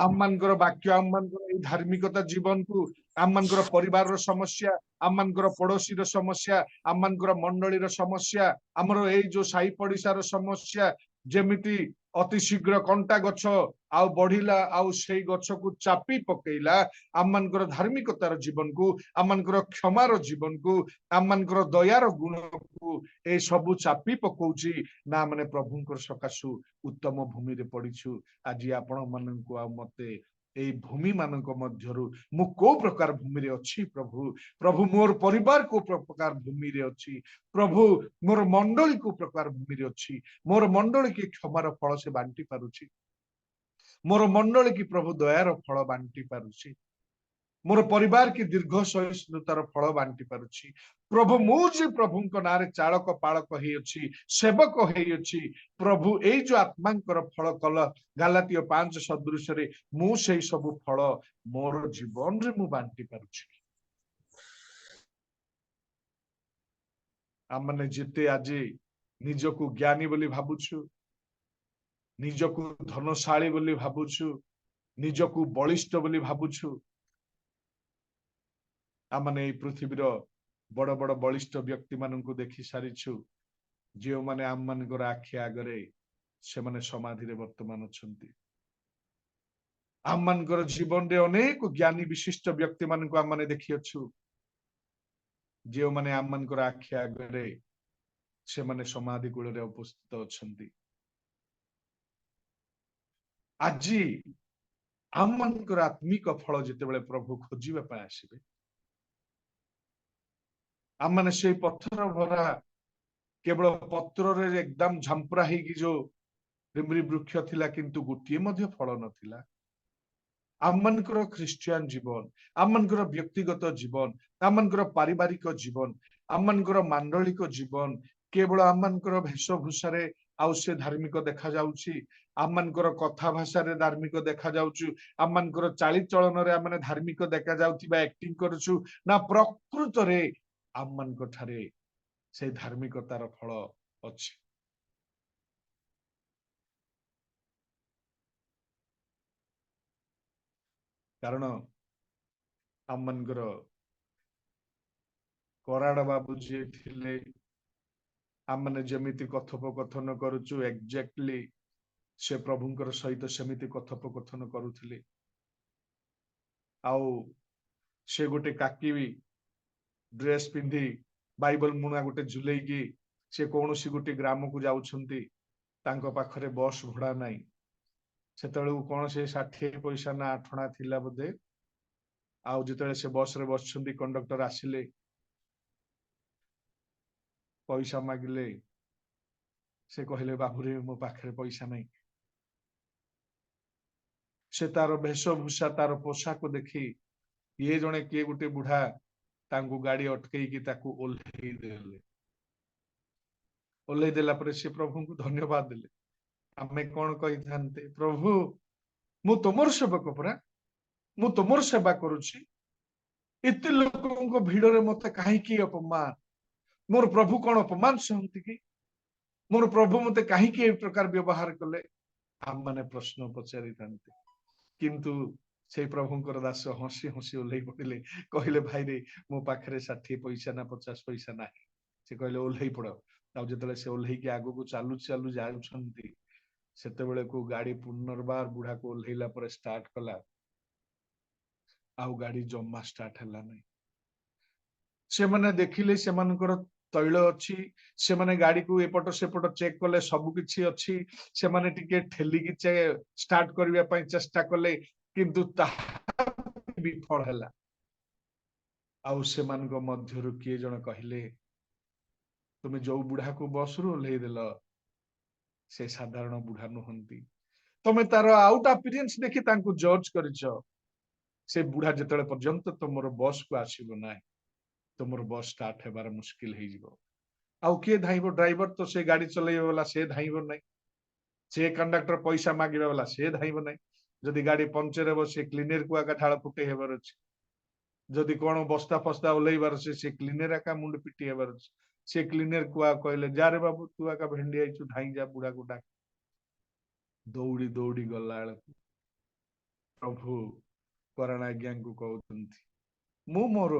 ଆମମାନଙ୍କର ବାକ୍ୟ, ଆମମାନଙ୍କର ଏଇ ଧାର୍ମିକତା ଜୀବନକୁ ଆମମାନଙ୍କର ପରିବାରର ସମସ୍ୟା, ଆମମାନଙ୍କର ପଡୋଶୀର ସମସ୍ୟା, ଆମମାନଙ୍କର ମଣ୍ଡଳୀର ସମସ୍ୟା, ଆମର ଏଇ ଯୋଉ ସାହି ପଡିଶାର ସମସ୍ୟା ଯେମିତି ଅତି ଶୀଘ୍ର କଣ୍ଟା ଗଛ ଆଉ ବଢିଲା ଆଉ ସେଇ ଗଛକୁ ଚାପି ପକେଇଲା, ଆମମାନଙ୍କର ଧାର୍ମିକତାର ଜୀବନକୁ, ଆମମାନଙ୍କର କ୍ଷମାର ଜୀବନକୁ, ଆମମାନଙ୍କର ଦୟାର ଗୁଣକୁ ଏ ସବୁ ଚାପି ପକଉଛି ନା ମାନେ ପ୍ରଭୁଙ୍କର ସକାଶୁ ଉତ୍ତମ ଭୂମିରେ ପଡିଛୁ। ଆଜି ଆପଣ ମାନଙ୍କୁ ଆଉ ମତେ ଏଇ ଭୂମି ମାନଙ୍କ ମଧ୍ୟରୁ ମୁଁ କୋଉ ପ୍ରକାର ଭୂମିରେ ଅଛି ପ୍ରଭୁ, ପ୍ରଭୁ ମୋର ପରିବାର କୋଉ ପ୍ରକାର ଭୂମିରେ ଅଛି, ପ୍ରଭୁ ମୋର ମଣ୍ଡଳୀ କୋଉ ପ୍ରକାର ଭୂମିରେ ଅଛି, ମୋର ମଣ୍ଡଳୀ କି କ୍ଷମାର ଫଳ ସେ ବାଣ୍ଟି ପାରୁଛି, ମୋର ମଣ୍ଡଳୀ କି ପ୍ରଭୁ ଦୟାର ଫଳ ବାଣ୍ଟି ପାରୁଛି, ମୋର ପରିବାର କି ଦୀର୍ଘ ସହିଷ୍ଣୁତାର ଫଳ ବାଣ୍ଟି ପାରୁଛି। ପ୍ରଭୁ ମୁଁ ଯେ ପ୍ରଭୁଙ୍କ ନାଁରେ ଚାଳକ ପାଳକ ହେଇଅଛି, ସେବକ ହେଇଅଛି, ପ୍ରଭୁ ଏଇ ଯୋଉ ଆତ୍ମାଙ୍କର ଫଳ କଲ ଗାଲାତୀୟ 5 ସଦୃଶରେ ମୁଁ ସେଇ ସବୁ ଫଳ ମୋର ଜୀବନରେ ମୁଁ ବାଣ୍ଟି ପାରୁଛି। ଆମମାନେ ଯେତେ ଆଜି ନିଜକୁ ଜ୍ଞାନୀ ବୋଲି ଭାବୁଛୁ, ନିଜକୁ ଧନଶାଳୀ ବୋଲି ଭାବୁଛୁ, ନିଜକୁ ବଳିଷ୍ଠ ବୋଲି ଭାବୁଛୁ, ଆମମାନେ ଏଇ ପୃଥିବୀର ବଡ ବଡ ବଳିଷ୍ଠ ବ୍ୟକ୍ତି ମାନଙ୍କୁ ଦେଖି ସାରିଛୁ, ଯେଉଁମାନେ ଆମମାନଙ୍କର ଆଖି ଆଗରେ ସେମାନେ ସମାଧିରେ ବର୍ତ୍ତମାନ ଅଛନ୍ତି। ଆମମାନଙ୍କର ଜୀବନରେ ଅନେକ ଜ୍ଞାନୀ ବିଶିଷ୍ଟ ବ୍ୟକ୍ତି ମାନଙ୍କୁ ଆମମାନେ ଦେଖିଅଛୁ, ଯେଉଁମାନେ ଆମମାନଙ୍କର ଆଖି ଆଗରେ ସେମାନେ ସମାଧି କୂଳରେ ଉପସ୍ଥିତ ଅଛନ୍ତି। ଆଜି ଆମମାନଙ୍କର ଆତ୍ମିକ ଫଳ ଯେତେବେଳେ ପ୍ରଭୁ ଖୋଜିବା ପାଇଁ ଆସିବେ, ଆମମାନେ ସେଇ ପଥର ଭରା କେବଳ ପତ୍ରରେ ଏକଦମ ଝାମ୍ପୁରା ହେଇକି ଯୋଉ ରିମ୍ରି ବୃକ୍ଷ ଥିଲା କିନ୍ତୁ ଗୋଟିଏ ମଧ୍ୟ ଫଳ ନଥିଲା। ଆମମାନଙ୍କର ଖ୍ରୀଷ୍ଟିଆନ ଜୀବନ, ଆମମାନଙ୍କର ବ୍ୟକ୍ତିଗତ ଜୀବନ, ଆମମାନଙ୍କର ପାରିବାରିକ ଜୀବନ, ଆମମାନଙ୍କର ମାଣ୍ଡଳିକ ଜୀବନ କେବଳ ଆମମାନଙ୍କର ବେଶଭୂଷାରେ ଆଉ ସେ ଧାର୍ମିକ ଦେଖାଯାଉଛି, ଆମମାନଙ୍କର କଥା ଭାଷାରେ ଧାର୍ମିକ ଦେଖାଯାଉଛୁ, ଆମମାନଙ୍କର ଚାଳିଚଳନରେ ଆମେ ଧାର୍ମିକ ଦେଖାଯାଉଥିବା ଆକ୍ଟିଂ କରୁଛୁ ନା ପ୍ରକୃତରେ ଆମମାନଙ୍କ ଠାରେ ସେଇ ଧାର୍ମିକତାର ଫଳ ଅଛି। କାରଣ ଆମମାନଙ୍କର କରାଡ ବାବୁ ଯିଏ ଥିଲେ, ଆମମାନେ ଯେମିତି କଥୋପକଥନ କରୁଛୁ ଏକ୍ଜାକ୍ଟଲି ସେ ପ୍ରଭୁଙ୍କର ସହିତ ସେମିତି କଥୋପକଥନ କରୁଥିଲେ। ଆଉ ସେ ଗୋଟେ କାକି ଡ୍ରେସ ପିନ୍ଧି ବାଇବଲ ମୁଣା ଗୋଟେ ଝୁଲେଇକି ସେ କୌଣସି ଗୋଟେ ଗ୍ରାମକୁ ଯାଉଛନ୍ତି, ତାଙ୍କ ପାଖରେ ବସ୍ ଭଡା ନାହିଁ। ସେତେବେଳକୁ କଣ ସେ 60 ପଇସା ନା 8 ଅଣା ଥିଲା ବୋଧେ। ଆଉ ଯେତେବେଳେ ସେ ବସ ରେ ବସିଛନ୍ତି, କଣ୍ଡକ୍ଟର ଆସିଲେ ପଇସା ମାଗିଲେ, ସେ କହିଲେ ବାବୁରେ ମୋ ପାଖରେ ପଇସା ନାହିଁ। ସେ ତାର ବେଶଭୂଷା ତାର ପୋଷାକ ଦେଖି ଇଏ ଜଣେ କିଏ ଗୋଟେ ବୁଢା ତାଙ୍କୁ ଗାଡି ଅଟକେଇକି ତାକୁ ଓହ୍ଲେଇ ଦେଲେ। ଓହ୍ଲେଇ ଦେଲା ପରେ ସେ ପ୍ରଭୁଙ୍କୁ ଧନ୍ୟବାଦ ଦେଲେ। ଆମେ କଣ କହିଥାନ୍ତେ, ପ୍ରଭୁ ମୁଁ ତମର ସେବକ ପରା, ମୁଁ ତମର ସେବା କରୁଛି, ଏତେ ଲୋକଙ୍କ ଭିଡରେ ମତେ କାହିଁକି ଅପମାନ, ମୋର ପ୍ରଭୁ କଣ ଅପମାନ ସହନ୍ତି କି, ମୋର ପ୍ରଭୁ ମତେ କାହିଁକି ଏ ପ୍ରକାର ବ୍ୟବହାର କଲେ, ଆମମାନେ ପ୍ରଶ୍ନ ପଚାରିଥାନ୍ତେ। କିନ୍ତୁ ସେଇ ପ୍ରଭୁଙ୍କର ଦାସ ହସି ହସି ଓହ୍ଲେଇ ପଡିଲେ, କହିଲେ ଭାଇରେ ମୋ ପାଖରେ 60 ପଇସା ନା 50 ପଇସା ନାହିଁ। ସେ କହିଲେ ଓହ୍ଲେଇ ପଡ, ଆଉ ଯେତେବେଳେ ସେ ଓହ୍ଲେଇକି ଆଗକୁ ଚାଲୁ ଚାଲୁ ଯାଉଛନ୍ତି ସେତେବେଳକୁ ଗାଡି ପୁନର୍ବାର ବୁଢାକୁ ଓହ୍ଲେଇଲା ପରେ ଷ୍ଟାର୍ଟ କଲା, ଆଉ ଗାଡି ଜମା ଷ୍ଟାର୍ଟ ହେଲା ନାହିଁ। ସେମାନେ ଦେଖିଲେ ସେମାନଙ୍କର ତୈଳ ଅଛି, ସେମାନେ ଗାଡିକୁ ଏପଟ ସେପଟ ଚେକ୍ କଲେ, ସବୁ କିଛି ଅଛି। ସେମାନେ ଟିକେ ଠେଲିକି ଷ୍ଟାର୍ଟ କରିବା ପାଇଁ ଚେଷ୍ଟା କଲେ, କିନ୍ତୁ ତାହା ବିଫଳ ହେଲା। ଆଉ ସେମାନଙ୍କ ମଧ୍ୟରୁ କିଏ ଜଣେ କହିଲେ, ତୁମେ ଯୋଉ ବୁଢାକୁ ବସରୁ ଓହ୍ଲେଇ ଦେଲ ସେ ସାଧାରଣ ବୁଢା ନୁହନ୍ତି, ତମେ ତାର ଆଉଟ୍ ଆପିରିଏନ୍ସ ଦେଖି ତାଙ୍କୁ ଜଜ୍ କରିଛ। ସେ ବୁଢା ଯେତେବେଳେ ପର୍ଯ୍ୟନ୍ତ ତମର ବସ୍ କୁ ଆସିବ ନାହିଁ, ତମର ବସ୍ ଷ୍ଟାର୍ଟ ହେବାର ମୁସ୍କିଲ ହେଇଯିବ। ଆଉ କିଏ ଧାଇଁବ? ଡ୍ରାଇଭର ତ ସେ ଗାଡି ଚଲେଇବା ବାଲା ସେ ଧାଇଁବ ନାହିଁ, ସେ କଣ୍ଡକ୍ଟର ପଇସା ମାଗିବା ବାଲା ସେ ଧାଇଁବ ନାହିଁ। ଯଦି ଗାଡି ପଞ୍ଚର ହେବ ସେ କ୍ଲିନର କୁ ଆକା ଝାଳ ଫୁଟେଇ ହେବାର ଅଛି। ଯଦି କଣ ବସ୍ତା ଫସ୍ତା ଓହ୍ଲେଇବାର ଅଛି ସେ କ୍ଲିନର ଆକା ମୁଣ୍ଡ ପିଟି ହେବାର ଅଛି। ସେ କ୍ଲିନର କୁ କହିଲେ, ଯାରେ ବାବୁ ତୁ ଆକା ଭେଣ୍ଡି ଆଇଛୁ, ଧାଇଁ ଯା ବୁଢାକୁ ଡାକ। ଦୌଡ଼ି ଦୌଡ଼ି ଗଲା ବେଳକୁ ପ୍ରଭୁ କରାଣ ଆଜ୍ଞାଙ୍କୁ କହୁଛନ୍ତି, ମୁଁ ମୋର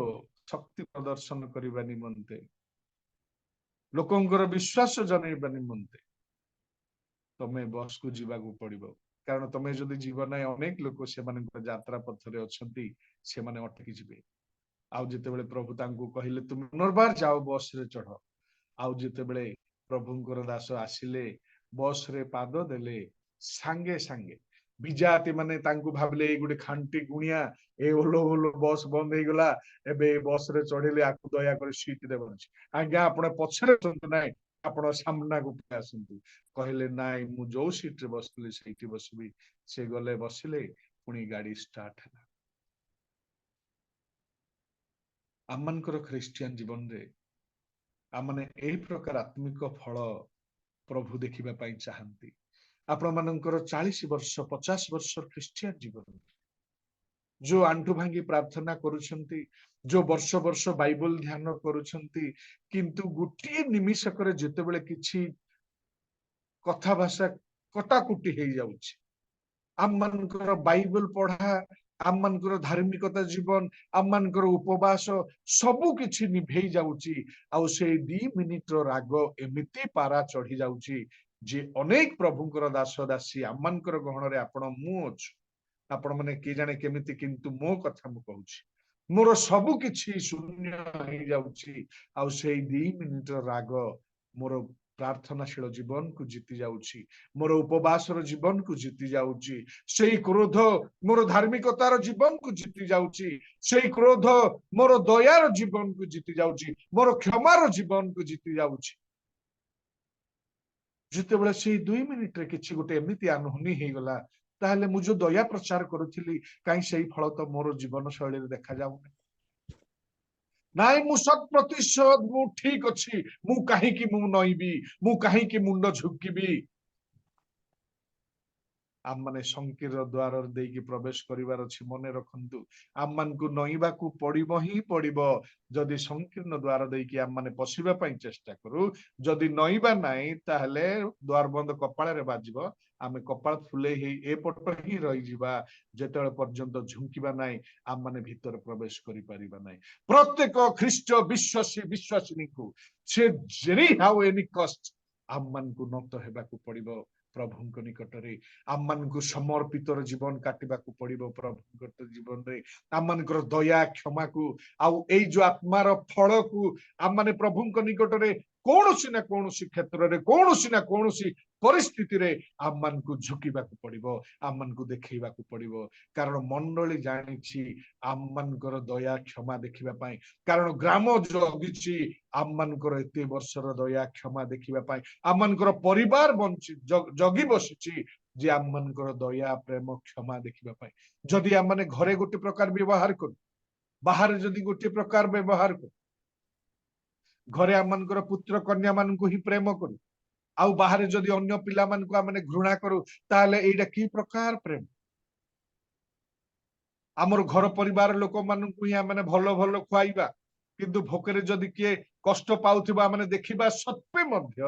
ଶକ୍ତି ପ୍ରଦର୍ଶନ କରିବା ନିମନ୍ତେ, ଲୋକଙ୍କର ବିଶ୍ୱାସ ଜଣେଇବା ନିମନ୍ତେ ତମେ ବସ୍ କୁ ଯିବାକୁ ପଡିବ। କାରଣ ତମେ ଯଦି ଯିବ ନାହିଁ, ଅନେକ ଲୋକ ସେମାନଙ୍କ ଯାତ୍ରା ପଥରେ ଅଛନ୍ତି, ସେମାନେ ଅଟକି ଯିବେ। ଆଉ ଯେତେବେଳେ ପ୍ରଭୁ ତାଙ୍କୁ କହିଲେ ତୁମେ ପୁନର୍ବାର ଯାଅ ବସ ରେ ଚଢ, ଆଉ ଯେତେବେଳେ ପ୍ରଭୁଙ୍କର ଦାସ ଆସିଲେ, ବସ ରେ ପାଦ ଦେଲେ, ସାଙ୍ଗେ ସାଙ୍ଗେ ବିଜାତି ମାନେ ତାଙ୍କୁ ଭାବିଲେ ଏଇ ଗୋଟେ ଖାଣ୍ଟି ଗୁଣିଆ, ଏ ଓଲୋ ଓଲୋ ବସ ବନ୍ଦ ହେଇଗଲା, ଏବେ ଏ ବସ ରେ ଚଢିଲେ ଆକୁ ଦୟାକରି ସିଟ ଦେବାର ଅଛି। ଆଜ୍ଞା ଆପଣ ପଛରେ ଆସନ୍ତୁ, ନାଇଁ ଆପଣ ସାମ୍ନାକୁ ଆସନ୍ତୁ। କହିଲେ ନାଇଁ, ମୁଁ ଯୋଉ ସିଟ ରେ ବସିଥିଲି ସେଇଠି ବସିବି। ସେ ଗଲେ ବସିଲେ, ପୁଣି ଗାଡି ଷ୍ଟାର୍ଟ ହେଲା। ଆମମାନଙ୍କର ଖ୍ରୀଷ୍ଟିଆନ ଜୀବନରେ ଆମମାନେ ଏହି ପ୍ରକାର ଆତ୍ମିକ ଫଳ ପ୍ରଭୁ ଦେଖିବା ପାଇଁ ଚାହାନ୍ତି। ଆପଣ ମାନଙ୍କର 40 ବର୍ଷ 50 ବର୍ଷ ଖ୍ରୀଷ୍ଟିଆନ ଜୀବନ, ଯୋଉ ଆଣ୍ଠୁ ଭାଙ୍ଗି ପ୍ରାର୍ଥନା କରୁଛନ୍ତି, ଯୋଉ ବର୍ଷ ବର୍ଷ ବାଇବଲ ଧ୍ୟାନ କରୁଛନ୍ତି, କିନ୍ତୁ ଗୋଟିଏ ନିମିଷକରେ ଯେତେବେଳେ କିଛି କଥା ଭାଷା କଟାକୁଟି ହେଇଯାଉଛି, ଆମମାନଙ୍କର ବାଇବଲ ପଢା, ଆମମାନଙ୍କର ଧାର୍ମିକତା ଜୀବନ, ଆମମାନଙ୍କର ଉପବାସ ସବୁ କିଛି ନିଭେଇ ଯାଉଛି। ଆଉ ସେଇ 2 ମିନିଟର ରାଗ ଏମିତି ପାରା ଚଢି ଯାଉଛି ଯେ ଅନେକ ପ୍ରଭୁଙ୍କର ଦାସ ଦାସୀ ଆମମାନଙ୍କର ଗହଣରେ ଆପଣ ମୁଁ ଅଛୁ। ଆପଣ ମାନେ କିଏ ଜାଣେ କେମିତି, କିନ୍ତୁ ମୋ କଥା ମୁଁ କହୁଛି, ମୋର ସବୁ କିଛି ଶୂନ୍ୟ ହେଇଯାଉଛି। ଆଉ ସେଇ 2 ମିନିଟର ରାଗ ମୋର ପ୍ରାର୍ଥନାଶୀଳ ଜୀବନକୁ ଜିତି ଯାଉଛି, ମୋର ଉପବାସର ଜୀବନକୁ ଜିତି ଯାଉଛି। ସେଇ କ୍ରୋଧ ମୋର ଧାର୍ମିକତାର ଜୀବନକୁ ଜିତି ଯାଉଛି, ସେଇ କ୍ରୋଧ ମୋର ଦୟାର ଜୀବନକୁ ଜିତି ଯାଉଛି, ମୋର କ୍ଷମାର ଜୀବନକୁ ଜିତି ଯାଉଛି। ଯେତେବେଳେ ସେଇ 2 ମିନିଟରେ କିଛି ଗୋଟେ ଏମିତି ଆନୁହନି ହେଇଗଲା, ତାହେଲେ ମୁଁ ଯୋଉ ଦୟା ପ୍ରଚାର କରୁଥିଲି, କାହିଁ ସେଇ ଫଳ ତ ମୋର ଜୀବନ ଶୈଳୀରେ ଦେଖାଯାଉନି। ନାଇଁ ମୁଁ 100% ମୁଁ ଠିକ ଅଛି, ମୁଁ କାହିଁକି ମୁଁ ନଇବି, ମୁଁ କାହିଁକି ମୁଣ୍ଡ ଝୁକିବି? ଆମମାନେ ସଂକୀର୍ଣ୍ଣ ଦ୍ୱାର ଦେଇକି ପ୍ରବେଶ କରିବାର ଅଛି। ମନେ ରଖନ୍ତୁ, ଆମମାନଙ୍କୁ ନଇବାକୁ ପଡିବ ହିଁ ପଡିବ। ଯଦି ସଂକୀର୍ଣ୍ଣ ଦ୍ୱାର ଦେଇକି ଆମମାନେ ପଶିବା ପାଇଁ ଚେଷ୍ଟା କରୁ, ଯଦି ନଇବା ନାହିଁ, ତାହେଲେ ଦ୍ୱାର ବନ୍ଦ କପାଳରେ ବାଜିବ, ଆମେ କପାଳ ଫୁଲେଇ ହେଇ ଏପଟ ହିଁ ରହିଯିବା। ଯେତେବେଳେ ପର୍ଯ୍ୟନ୍ତ ଝୁଙ୍କିବା ନାହିଁ, ଆମମାନେ ଭିତରେ ପ୍ରବେଶ କରିପାରିବା ନାହିଁ। ପ୍ରତ୍ୟେକ ଖ୍ରୀଷ୍ଟ ବିଶ୍ୱାସୀ ବିଶ୍ୱାସିନୀଙ୍କୁ ସେ ଜେରି ହାଉ ଏନି କଷ୍ଟ ଆମମାନଙ୍କୁ ନତ ହେବାକୁ ପଡିବ ପ୍ରଭୁଙ୍କ ନିକଟରେ। ଆମମାନଙ୍କୁ ସମର୍ପିତର ଜୀବନ କାଟିବାକୁ ପଡିବ ପ୍ରଭୁଙ୍କ ଜୀବନରେ। ଆମମାନଙ୍କର ଦୟା କ୍ଷମାକୁ ଆଉ ଏଇ ଯୋଉ ଆତ୍ମାର ଫଳକୁ ଆମମାନେ ପ୍ରଭୁଙ୍କ ନିକଟରେ କୌଣସି ନା କୌଣସି କ୍ଷେତ୍ରରେ, କୌଣସି ନା କୌଣସି ପରିସ୍ଥିତିରେ ଆମମାନଙ୍କୁ ଝୁକିବାକୁ ପଡିବ, ଆମମାନଙ୍କୁ ଦେଖେଇବାକୁ ପଡିବ। କାରଣ ମଣ୍ଡଳୀ ଜାଣିଛି ଆମମାନଙ୍କର ଦୟା କ୍ଷମା ଦେଖିବା ପାଇଁ, କାରଣ ଗ୍ରାମ ଜଗିଛି ଆମମାନଙ୍କର ଏତେ ବର୍ଷର ଦୟା କ୍ଷମା ଦେଖିବା ପାଇଁ, ଆମମାନଙ୍କର ପରିବାର ଜଗି ବସିଛି ଯେ ଆମମାନଙ୍କର ଦୟା ପ୍ରେମ କ୍ଷମା ଦେଖିବା ପାଇଁ। ଯଦି ଆମମାନେ ଘରେ ଗୋଟେ ପ୍ରକାର ବ୍ୟବହାର କରୁ, ବାହାରେ ଯଦି ଗୋଟିଏ ପ୍ରକାର ବ୍ୟବହାର କରୁ, ଘରେ ଆମମାନଙ୍କର ପୁତ୍ର କନ୍ୟା ମାନଙ୍କୁ ହିଁ ପ୍ରେମ କରୁ, ଆଉ ବାହାରେ ଯଦି ଅନ୍ୟ ପିଲାମାନଙ୍କୁ ଆମେ ଘୃଣା କରୁ, ତାହେଲେ ଏଇଟା କି ପ୍ରକାର ପ୍ରେମ? ଆମର ଘର ପରିବାର ଲୋକମାନଙ୍କୁ ହିଁ ଆମେ ଭଲ ଭଲ ଖୁଆଇବା, କିନ୍ତୁ ଭୋକରେ ଯଦି କିଏ କଷ୍ଟ ପାଉଥିବା ଆମେ ଦେଖିବା ସତ୍ତ୍ୱେ ମଧ୍ୟ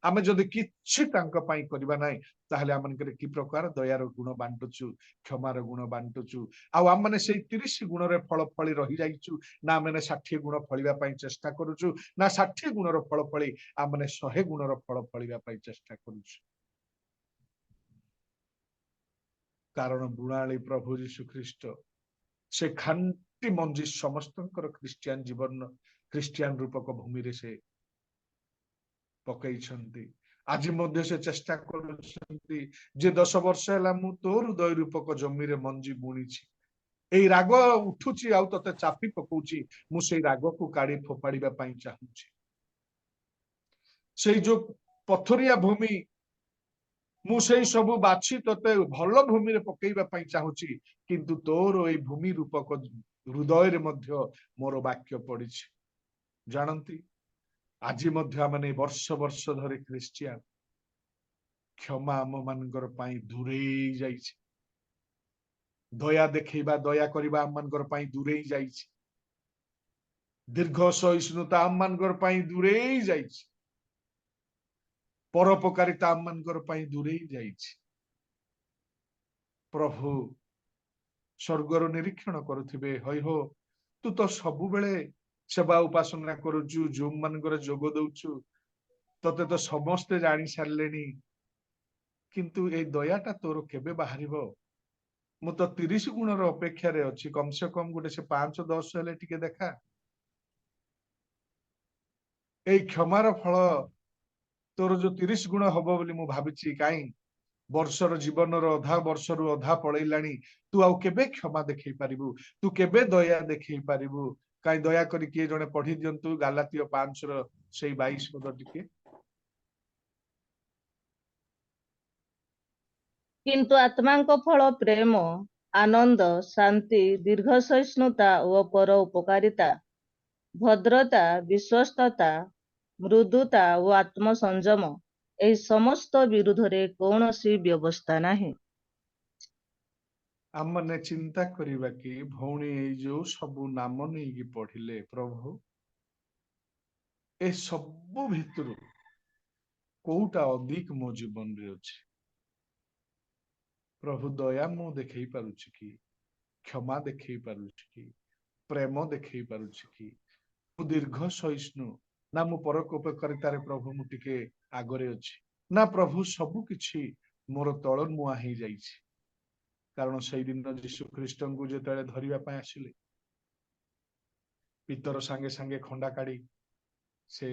ଆମେ ଯଦି କିଛି ତାଙ୍କ ପାଇଁ କରିବା ନାହିଁ ତାହେଲେ ଆମମାନଙ୍କର କି ପ୍ରକାର ଦୟାର ଗୁଣ ବାଣ୍ଟୁଛୁ, କ୍ଷମାର ଗୁଣ ବାଣ୍ଟୁଛୁ। ଆଉ ଆମେ ସେଇ 30 ଗୁଣରେ ଫଳ ଫଳି ରହିଯାଇଛୁ ନା ଆମେ 60 ଗୁଣ ଫଳିବା ପାଇଁ ଚେଷ୍ଟା କରୁଛୁ, ନା 60 ଗୁଣର ଫଳ ଫଳି ଆମେ 100 ଗୁଣର ଫଳ ଫଳିବା ପାଇଁ ଚେଷ୍ଟା କରୁଛୁ। କାରଣ ବୁଣାଳି ପ୍ରଭୁ ଯୀଶୁ ଖ୍ରୀଷ୍ଟ ସେ ଖାଣ୍ଟି ମଞ୍ଜି ସମସ୍ତଙ୍କର ଖ୍ରୀଷ୍ଟିଆନ ଜୀବନ ଖ୍ରୀଷ୍ଟିଆନ ରୂପକ ଭୂମିରେ ସେ ପକେଇଛନ୍ତି। ଆଜି ମଧ୍ୟ ସେ ଚେଷ୍ଟା କରୁଛନ୍ତି ଯେ 10 ବର୍ଷ ହେଲା ମୁଁ ତୋ ହୃଦୟ ରୂପକ ଜମିରେ ମଞ୍ଜି ବୁଣିଛି, ଏଇ ରାଗ ଉଠୁଛି ଆଉ ତତେ ଚାପି ପକଉଛି, ମୁଁ ସେଇ ରାଗକୁ କାଢି ଫୋପାଡିବା ପାଇଁ ଚାହୁଁଛି। ସେଇ ଯୋଉ ପଥରିଆ ଭୂମି ମୁଁ ସେଇ ସବୁ ବାଛି ତତେ ଭଲ ଭୂମିରେ ପକେଇବା ପାଇଁ ଚାହୁଁଛି, କିନ୍ତୁ ତୋର ଏଇ ଭୂମି ରୂପକ ହୃଦୟରେ ମଧ୍ୟ ମୋର ବାକ୍ୟ ପଡିଛି। ଜାଣନ୍ତି ଆଜି ମଧ୍ୟ ଆମେ ବର୍ଷ ବର୍ଷ ଧରି ଖ୍ରୀଷ୍ଟିଆନ, କ୍ଷମା ଆମ ମାନଙ୍କର ପାଇଁ ଦୂରେଇ ଯାଇଛି। ଦୟା ଦେଖେଇବା, ଦୟା କରିବା ଆମ ମାନଙ୍କର ପାଇଁ ଦୂରେଇ ଯାଇଛି। ଦୀର୍ଘ ସହିଷ୍ଣୁତା ଆମ ମାନଙ୍କର ପାଇଁ ଦୂରେଇ ଯାଇଛି। ପରୋପକାରିତା ଆମ ମାନଙ୍କର ପାଇଁ ଦୂରେଇ ଯାଇଛି। ପ୍ରଭୁ ସ୍ୱର୍ଗରୁ ନିରୀକ୍ଷଣ କରୁଥିବେ, ହଇ ହୋ ତୁ ତ ସବୁବେଳେ ସେବା ଉପାସନା କରୁଛୁ, ଯୋଉ ମାନଙ୍କର ଯୋଗ ଦଉଛୁ, ତତେ ତ ସମସ୍ତେ ଜାଣି ସାରିଲେଣି, କିନ୍ତୁ ଏଇ ଦୟାଟା ତୋର କେବେ ବାହାରିବ? ମୁଁ ତ 30 ଗୁଣର ଅପେକ୍ଷାରେ ଅଛି, କମ ସେ କମ ଗୋଟେ ସେ 5-10 ହେଲେ ଟିକେ ଦେଖା। ଏଇ କ୍ଷମାର ଫଳ ତୋର ଯୋଉ 30 ଗୁଣ ହବ ବୋଲି ମୁଁ ଭାବିଛି, କାହିଁ ବର୍ଷର ଜୀବନର ଅଧା ବର୍ଷରୁ ଅଧା ପଳେଇଲାଣି, ତୁ ଆଉ କେବେ କ୍ଷମା ଦେଖେଇ ପାରିବୁ? ତୁ କେବେ ଦୟା ଦେଖେଇ ପାରିବୁ? କାହିଁ ଦୟାକରି କିଏ ଜଣେ ପଢି ଦିଅନ୍ତୁ ଗାଲାତୀୟ 5ର ସେଇ 22 ପଦ ଟିକେ। କିନ୍ତୁ ଆତ୍ମାଙ୍କ ଫଳ ପ୍ରେମ, ଆନନ୍ଦ, ଶାନ୍ତି, ଦୀର୍ଘ ସହିଷ୍ଣୁତା ଓ ପର ଉପକାରିତା, ଭଦ୍ରତା, ବିଶ୍ୱସ୍ତତା, ମୃଦୁତା ଓ ଆତ୍ମସଂଯମ, ଏହି ସମସ୍ତ ବିରୁଦ୍ଧରେ କୌଣସି ବ୍ୟବସ୍ଥା ନାହିଁ। ଆମମାନେ ଚିନ୍ତା କରିବା କି ଭଉଣୀ ଏଇ ଯୋଉ ସବୁ ନାମ ନେଇକି ପଢିଲେ ପ୍ରଭୁ, ଏ ସବୁ ଭିତରୁ କୋଉଟା ଅଧିକ ମୋ ଜୀବନରେ ଅଛି? ପ୍ରଭୁ ଦୟା ମୁଁ ଦେଖେଇ ପାରୁଛି କି? କ୍ଷମା ଦେଖେଇ ପାରୁଛି କି? ପ୍ରେମ ଦେଖେଇ ପାରୁଛି କି? ମୁଁ ଦୀର୍ଘ ସହିଷ୍ଣୁ, ନା ମୁଁ ପରୋପକାରିତାରେ ପ୍ରଭୁ ମୁଁ ଟିକେ ଆଗରେ ଅଛି, ନା ପ୍ରଭୁ ସବୁ କିଛି ମୋର ତଳମୁଆ ହେଇଯାଇଛି? କାରଣ ସେଇଦିନ ଯୀଶୁ ଖ୍ରୀଷ୍ଟଙ୍କୁ ଯେତେବେଳେ ଧରିବା ପାଇଁ ଆସିଲେ, ପିତର ସାଙ୍ଗେ ସାଙ୍ଗେ ଖଣ୍ଡା କାଢି ସେ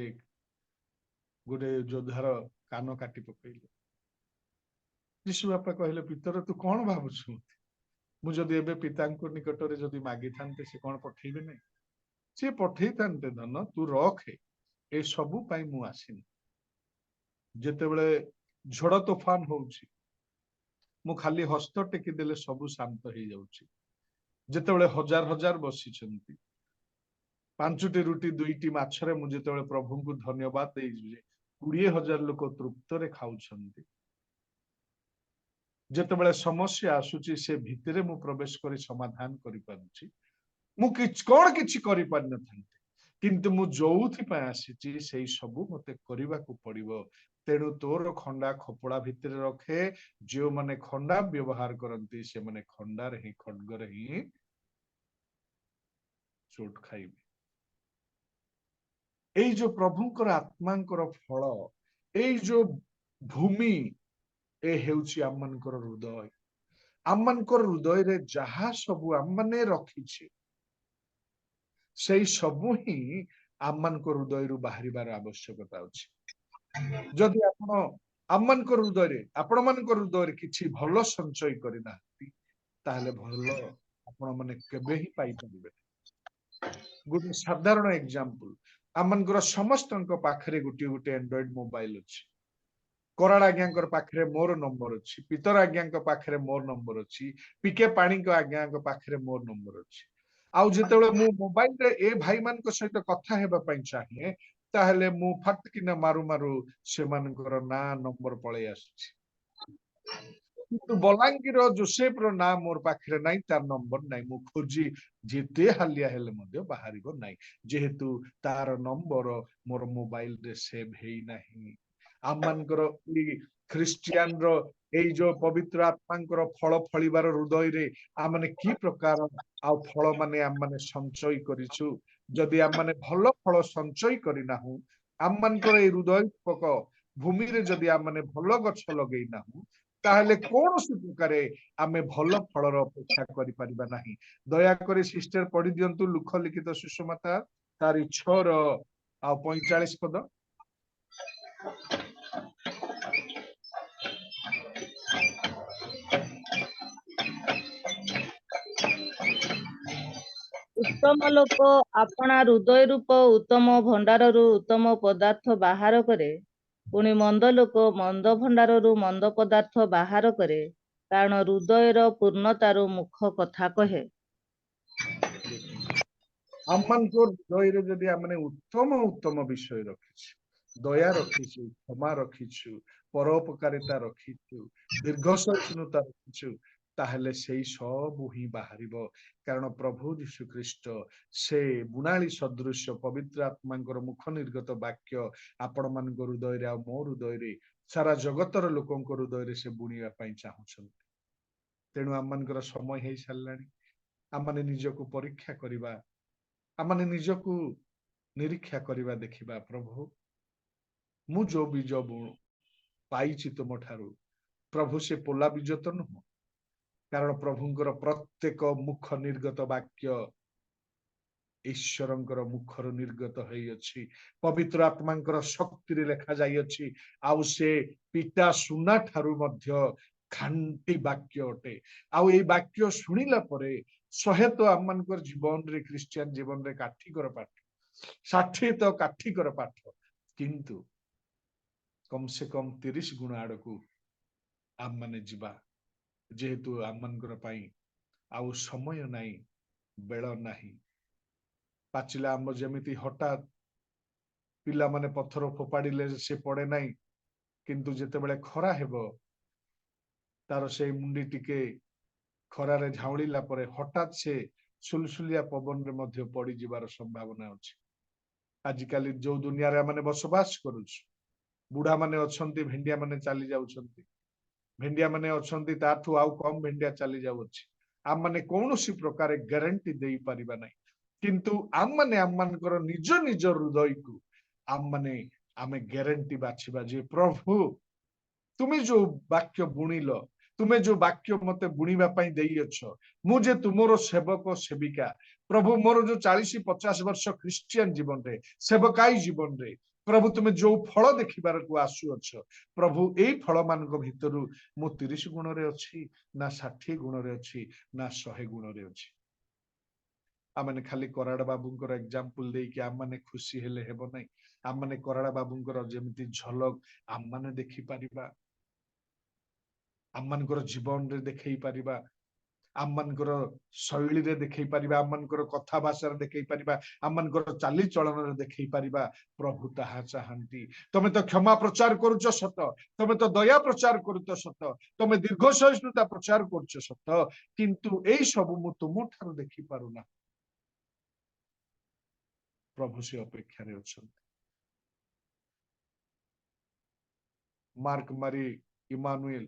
ଗୋଟେ ଯୋଦ୍ଧାର କାନ କାଟି ପକେଇଲେ। ଯୀଶୁ ବାପା କହିଲେ, ପିତର ତୁ କଣ ଭାବୁଛୁ? ମୁଁ ଯଦି ଏବେ ପିତାଙ୍କ ନିକଟରେ ଯଦି ମାଗିଥାନ୍ତେ ସେ କଣ ପଠେଇବେ ନାହିଁ? ସିଏ ପଠେଇଥାନ୍ତେ, ଧନ ତୁ ରଖେ, ଏ ସବୁ ପାଇଁ ମୁଁ ଆସିନି। ଯେତେବେଳେ ଝଡ ତୋଫାନ ହଉଛି, ମୁଁ ଖାଲି ହସ୍ତ ଟେକି ଦେଲେ ସବୁ ଶାନ୍ତ ହେଇଯାଉଛି। ଯେତେବେଳେ ହଜାର ହଜାର ବସିଛନ୍ତି, 5ଟି ରୁଟି 2ଟି ମାଛରେ ମୁଁ ଯେତେବେଳେ ପ୍ରଭୁଙ୍କୁ ଧନ୍ୟବାଦ ଦେଇଛି ଯେ 20,000 ଲୋକ ତୃପ୍ତରେ ଖାଉଛନ୍ତି, ଯେତେବେଳେ ସମସ୍ୟା ଆସୁଛି ସେ ଭିତରେ ମୁଁ ପ୍ରବେଶ କରି ସମାଧାନ କରିପାରୁଛି, ମୁଁ କଣ କିଛି କରିପାରିନଥାନ୍ତି, କିନ୍ତୁ ମୁଁ ଯୋଉଥିପାଇଁ ଆସିଛି ସେଇ ସବୁ ମତେ କରିବାକୁ ପଡିବ। ତେଣୁ ତୋର ଖଣ୍ଡା ଖୋପଡା ଭିତରେ ରଖେ, ଯେଉଁମାନେ ଖଣ୍ଡା ବ୍ୟବହାର କରନ୍ତି ସେମାନେ ଖଣ୍ଡାରେ ହିଁ ଖଡ୍ଗରେ ହିଁ ଚୋଟ ଖାଇବେ। ଏଇ ଯୋଉ ପ୍ରଭୁଙ୍କର ଆତ୍ମାଙ୍କର ଫଳ, ଏଇ ଯୋଉ ଭୂମି, ଏ ହେଉଛି ଆମମାନଙ୍କର ହୃଦୟ। ଆମମାନଙ୍କର ହୃଦୟରେ ଯାହା ସବୁ ଆମମାନେ ରଖିଛେ, ସେଇ ସବୁ ହିଁ ଆମମାନଙ୍କ ହୃଦୟରୁ ବାହାରିବାର ଆବଶ୍ୟକତା ଅଛି। ଯଦି ଆପଣ ଆମମାନଙ୍କ ହୃଦୟରେ, ଆପଣମାନଙ୍କ ହୃଦୟରେ କିଛି ଭଲ ସଞ୍ଚୟ କରିନାହାନ୍ତି, ତାହେଲେ ଭଲ ଆପଣ ମାନେ କେବେ ହିଁ ପାଇପାରିବେ। ଗୋଟେ ସାଧାରଣ ଏକ୍ସାମ୍ପଲ, ଆମମାନଙ୍କର ସମସ୍ତଙ୍କ ପାଖରେ ଗୋଟିଏ ଗୋଟେ ଆଣ୍ଡ୍ରଏଡ ମୋବାଇଲ ଅଛି। କରାଳ ଆଜ୍ଞାଙ୍କର ପାଖରେ ମୋର ନମ୍ବର ଅଛି, ପିତର ଆଜ୍ଞାଙ୍କ ପାଖରେ ମୋର ନମ୍ବର ଅଛି, ପିକେ ପାଣିଙ୍କ ଆଜ୍ଞାଙ୍କ ପାଖରେ ମୋର ନମ୍ବର ଅଛି। ଆଉ ଯେତେବେଳେ ମୁଁ ମୋବାଇଲରେ ଏ ଭାଇମାନଙ୍କ ସହିତ କଥା ହେବା ପାଇଁ ଚାହେଁ, ତାହେଲେ ମୁଁ ଫଟ୍ କିନା ମାରୁ ମାରୁ ସେମାନଙ୍କର ନାଁ ନମ୍ବର ପଳେଇ ଆସୁଛି। କିନ୍ତୁ ବଲାଙ୍ଗୀର ଯୋସେଫର ନାଁ ମୋର ପାଖରେ ନାହିଁ, ତାର ନମ୍ବର ନାହିଁ। ମୁଁ ଖୋଜି ଯେତେ ହାଲିଆ ହେଲେ ମଧ୍ୟ ବାହାରିବ ନାହିଁ, ଯେହେତୁ ତାର ନମ୍ବର ମୋର ମୋବାଇଲରେ ସେଭ ହେଇନାହିଁ। ଆମମାନଙ୍କର ଖ୍ରୀଷ୍ଟିଆନର ଏଇ ଯୋଉ ପବିତ୍ର ଆତ୍ମାଙ୍କର ଫଳ ଫଳିବାର ହୃଦୟରେ ଆମମାନେ କି ପ୍ରକାର ଆଉ ଫଳ ମାନେ ଆମମାନେ ସଞ୍ଚୟ କରିଛୁ। ଯଦି ଆମମାନେ ଭଲ ଫଳ ସଞ୍ଚୟ କରିନାହୁଁ, ଆମମାନଙ୍କର ଏଇ ହୃଦୟପକ ଭୂମିରେ ଯଦି ଆମମାନେ ଭଲ ଗଛ ଲଗେଇ ନାହୁଁ, ତାହେଲେ କୌଣସି ପ୍ରକାରେ ଆମେ ଭଲ ଫଳର ଅପେକ୍ଷା କରିପାରିବା ନାହିଁ। ଦୟାକରି ସିଷ୍ଟର ପଢି ଦିଅନ୍ତୁ ଲୁକ ଲିଖିତ ସୁସମାଚାର ତାର 6:45 ପଦ। ଉତ୍ତମ ଲୋକ ଆପଣା ହୃଦୟ ରୂପ ଉତ୍ତମ ଭଣ୍ଡାରରୁ ଉତ୍ତମ ପଦାର୍ଥ ବାହାର କରେ, ପୁଣି ମନ୍ଦ ଲୋକ ମନ୍ଦ ଭଣ୍ଡାରରୁ ମନ୍ଦ ପଦାର୍ଥ ବାହାର କରେ, କାରଣ ହୃଦୟର ପୂର୍ଣ୍ଣତାରୁ ମୁଖ କଥା କହେ। ଆମମାନଙ୍କ ହୃଦୟରେ ଯଦି ଆମେ ଉତ୍ତମ ଉତ୍ତମ ବିଷୟ ରଖିଛୁ, ଦୟା ରଖିଛୁ, କ୍ଷମା ରଖିଛୁ, ପରୋପକାରିତା ରଖିଛୁ, ଦୀର୍ଘ ସହିଷ୍ଣୁତା ରଖିଛୁ, ତାହେଲେ ସେଇ ସବୁ ହିଁ ବାହାରିବ। କାରଣ ପ୍ରଭୁ ଯୀଶୁ ଖ୍ରୀଷ୍ଟ ସେ ବୁଣାଳି ସଦୃଶ୍ୟ ପବିତ୍ର ଆତ୍ମାଙ୍କର ମୁଖ ନିର୍ଗତ ବାକ୍ୟ ଆପଣ ମାନଙ୍କ ହୃଦୟରେ ଆଉ ମୋ ହୃଦୟରେ ସାରା ଜଗତର ଲୋକଙ୍କ ହୃଦୟରେ ସେ ବୁଣିବା ପାଇଁ ଚାହୁଁଛନ୍ତି। ତେଣୁ ଆମମାନଙ୍କର ସମୟ ହେଇ ସାରିଲାଣି। ଆମମାନେ ନିଜକୁ ପରୀକ୍ଷା କରିବା, ଆମମାନେ ନିଜକୁ ନିରୀକ୍ଷା କରିବା, ଦେଖିବା ପ୍ରଭୁ ମୁଁ ଯୋଉ ବୀଜ ପାଇଛି ତୁମ ଠାରୁ, ପ୍ରଭୁ ସେ ପୋଲା ବୀଜ ତ ନୁହଁ। କାରଣ ପ୍ରଭୁଙ୍କର ପ୍ରତ୍ୟେକ ମୁଖ ନିର୍ଗତ ବାକ୍ୟ ଈଶ୍ୱରଙ୍କର ମୁଖରୁ ନିର୍ଗତ ହେଇଅଛି, ପବିତ୍ର ଆତ୍ମାଙ୍କର ଶକ୍ତିରେ ଲେଖା ଯାଇଅଛି। ଆଉ ସେ ପିତା ସୁନା ଠାରୁ ମଧ୍ୟ ଖାଣ୍ଟି ବାକ୍ୟ ଅଟେ। ଆଉ ଏଇ ବାକ୍ୟ ଶୁଣିଲା ପରେ ଶହେ ତ ଆମମାନଙ୍କର ଜୀବନରେ ଖ୍ରୀଷ୍ଟିଆନ ଜୀବନରେ କାଠିକର ପାଠ, 60 ତ କାଠିକର ପାଠ, କିନ୍ତୁ କମ ସେ କମ 30 ଗୁଣ ଆଡକୁ ଆମମାନେ ଯିବା। ଯେହେତୁ ଆମମାନଙ୍କର ପାଇଁ ଆଉ ସମୟ ନାହିଁ, ବେଳ ନାହିଁ। ପାଚିଲା ଆମ୍ବ ଯେମିତି ହଠାତ୍ ପିଲାମାନେ ପଥର ଫୋପାଡ଼ିଲେ ସେ ପଡେ ନାହିଁ, କିନ୍ତୁ ଯେତେବେଳେ ଖରା ହେବ ତାର ସେଇ ମୁଣ୍ଡି ଟିକେ ଖରାରେ ଝାଉଁଳିଲା ପରେ ହଠାତ୍ ସେ ସୁଲସୁଲିଆ ପବନରେ ମଧ୍ୟ ପଡିଯିବାର ସମ୍ଭାବନା ଅଛି। ଆଜିକାଲି ଯୋଉ ଦୁନିଆରେ ଆମେ ବସବାସ କରୁଛୁ, ବୁଢା ମାନେ ଅଛନ୍ତି, ଭେଣ୍ଡିଆ ମାନେ ଚାଲି ଯାଉଛନ୍ତି, ଭେଣ୍ଡିଆ ମାନେ ଅଛନ୍ତି, ତାଠୁ ଆଉ କମ ଭେଣ୍ଡିଆ ଚାଲି ଯାଉଅଛି। ଆମମାନେ କୌଣସି ପ୍ରକାର ଗ୍ୟାରେଣ୍ଟି ଦେଇପାରିବା ନାହିଁ, କିନ୍ତୁ ଆମମାନଙ୍କର ନିଜ ନିଜ ହୃଦୟକୁ ଆମେ ଗ୍ୟାରେଣ୍ଟି ବାଛିବା ଯେ ପ୍ରଭୁ ତୁମେ ଯୋଉ ବାକ୍ୟ ବୁଣିଲ, ତୁମେ ଯୋଉ ବାକ୍ୟ ମତେ ବୁଣିବା ପାଇଁ ଦେଇଅଛ, ମୁଁ ଯେ ତୁମର ସେବକ ସେବିକା ପ୍ରଭୁ, ମୋର ଯୋଉ 40-50 ବର୍ଷ ଖ୍ରୀଷ୍ଟିଆନ ଜୀବନରେ ସେବକାଇ ଜୀବନରେ ପ୍ରଭୁ ତୁମେ ଯୋଉ ଫଳ ଦେଖିବାକୁ ଆସୁଅଛ, ପ୍ରଭୁ ଏଇ ଫଳ ମାନଙ୍କ ଭିତରୁ ମୁଁ 30 ଗୁଣରେ ଅଛି ନା 60 ଗୁଣରେ ଅଛି ନା 100 ଗୁଣରେ ଅଛି। ଆମମାନେ ଖାଲି କରାଡ ବାବୁଙ୍କର ଏକ୍ସାମ୍ପଲ ଦେଇକି ଆମମାନେ ଖୁସି ହେଲେ ହେବ ନାହିଁ। ଆମମାନେ କରାଡ ବାବୁଙ୍କର ଯେମିତି ଝଲକ ଆମମାନେ ଦେଖିପାରିବା, ଆମମାନଙ୍କର ଜୀବନରେ ଦେଖେଇ ପାରିବା, ଆମମାନଙ୍କର ଶୈଳୀରେ ଦେଖେଇ ପାରିବା, ଆମମାନଙ୍କର କଥା ଭାଷାରେ ଦେଖେଇ ପାରିବା, ଆମମାନଙ୍କର ଚାଲିଚଳନରେ ଦେଖେଇ ପାରିବା। ପ୍ରଭୁ ତାହା ଚାହାନ୍ତି। ତମେ ତ କ୍ଷମା ପ୍ରଚାର କରୁଛ ସତ, ତମେ ତ ଦୟା ପ୍ରଚାର କରୁଛ ସତ, ତମେ ଦୀର୍ଘ ସହିଷ୍ଣୁତା ପ୍ରଚାର କରୁଛ ସତ, କିନ୍ତୁ ଏଇ ସବୁ ମୁଁ ତୁମ ଠାରୁ ଦେଖିପାରୁନା। ପ୍ରଭୁ ସେ ଅପେକ୍ଷାରେ ଅଛନ୍ତି। ମାର୍କ ମାରି ଇମାନୁଏଲ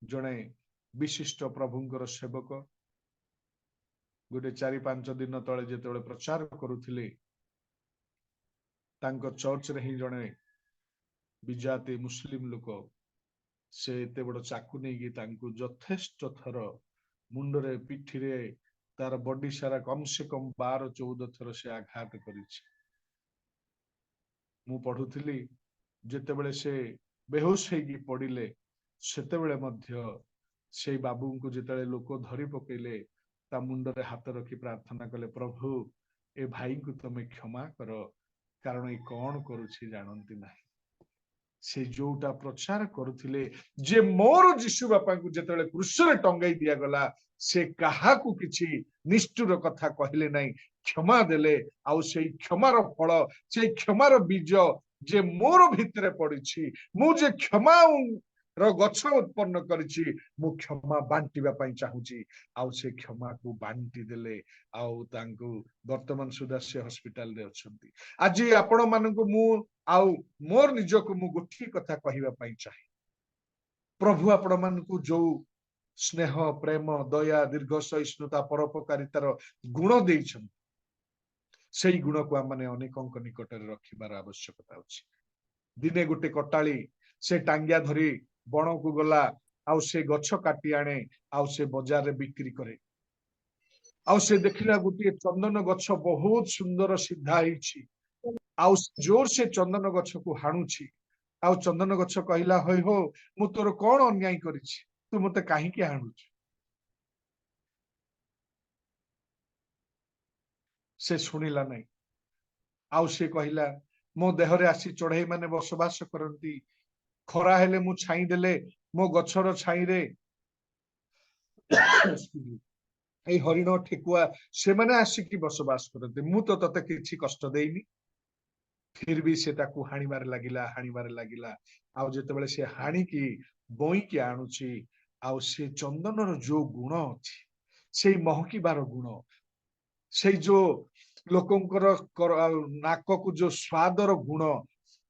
ଜଣେ ବିଶିଷ୍ଟ ପ୍ରଭୁଙ୍କର ସେବକ, ଗୋଟେ 4-5 ଦିନ ତଳେ ଯେତେବେଳେ ପ୍ରଚାର କରୁଥିଲେ, ତାଙ୍କ ଚର୍ଚ୍ଚରେ ହିଁ ଜଣେ ବିଜାତି ମୁସଲିମ ଲୋକ ସେ ଏତେ ବଡ ଚାକୁ ନେଇକି ତାଙ୍କୁ ଯଥେଷ୍ଟ ଥର ମୁଣ୍ଡରେ, ପିଠିରେ, ତାର ବଡି ସାରା କମ ସେ କମ 12-14 ଥର ସେ ଆଘାତ କରିଛି। ମୁଁ ପଢୁଥିଲି, ଯେତେବେଳେ ସେ ବେହୋସ ହେଇକି ପଡିଲେ, ସେତେବେଳେ ମଧ୍ୟ ସେଇ ବାବୁଙ୍କୁ ଯେତେବେଳେ ଲୋକ ଧରି ପକେଇଲେ, ତା ମୁଣ୍ଡରେ ହାତ ରଖି ପ୍ରାର୍ଥନା କଲେ, ପ୍ରଭୁ ଏ ଭାଇଙ୍କୁ ତମେ କ୍ଷମା କର, କାରଣ ଏ କଣ କରୁଛି ଜାଣନ୍ତି ନାହିଁ। ସେ ଯୋଉଟା ପ୍ରଚାର କରୁଥିଲେ ଯେ ମୋର ଯୀଶୁ ବାପାଙ୍କୁ ଯେତେବେଳେ କ୍ରୁଶରେ ଟଙ୍ଗାଇ ଦିଆଗଲା, ସେ କାହାକୁ କିଛି ନିଷ୍ଠୁର କଥା କହିଲେ ନାହିଁ, କ୍ଷମା ଦେଲେ। ଆଉ ସେଇ କ୍ଷମାର ଫଳ, ସେଇ କ୍ଷମାର ବୀଜ ଯେ ମୋର ଭିତରେ ପଡିଛି, ମୁଁ ଯେ କ୍ଷମା गछ उत्पन्न करिछि मु क्षमा बांटिबा पई चाहूची आउ से क्षमा को बांटी देले आउ तांको वर्तमान सुधा से हॉस्पिटल रे अछंती आज आपण मानकु मु आउ मोर निजको मु गोठी कथा कहिबा पई चाहे प्रभु आपण मानकु जो स्नेह प्रेम दया दीर्घ सहिष्णुता परोपकारितार गुण देइछन सेई गुण को आम माने अनेकंक निकट रे रखिबार आवश्यकता अछि दिने गोटे कटाली से टांगिया धरी बण को गला आउ से गछ काटी आने आउ से बाजार रे बिक्री करे आउ से देखिला गोटे चंदन गछ बहुत सुंदर सीधा हिची आउ जोर से चंदन गछ को हाणुची आउ चंदन गछ कहला होय हो मु तोर कोन अन्याय करिछि तू मते काहे के हाणुछ से सुनिला नहीं आउ से कहला मो देहरे आसी चढ़ई माने बसवास करती खरा हेले मु छाई देले मो गछर छाई रे ए हरिण ठेकुआ से माने आसिकी बसवास करते मु तो तते किछि कष्ट देइनी फिर भी से ताकू हाणीबार लागिला आउ जेतेबेले से हाणी की बोई के आणुची आउ से चंदनर जो गुण अछि से महकीबार गुण से जो लोकंकर नाक को जो स्वादर गुण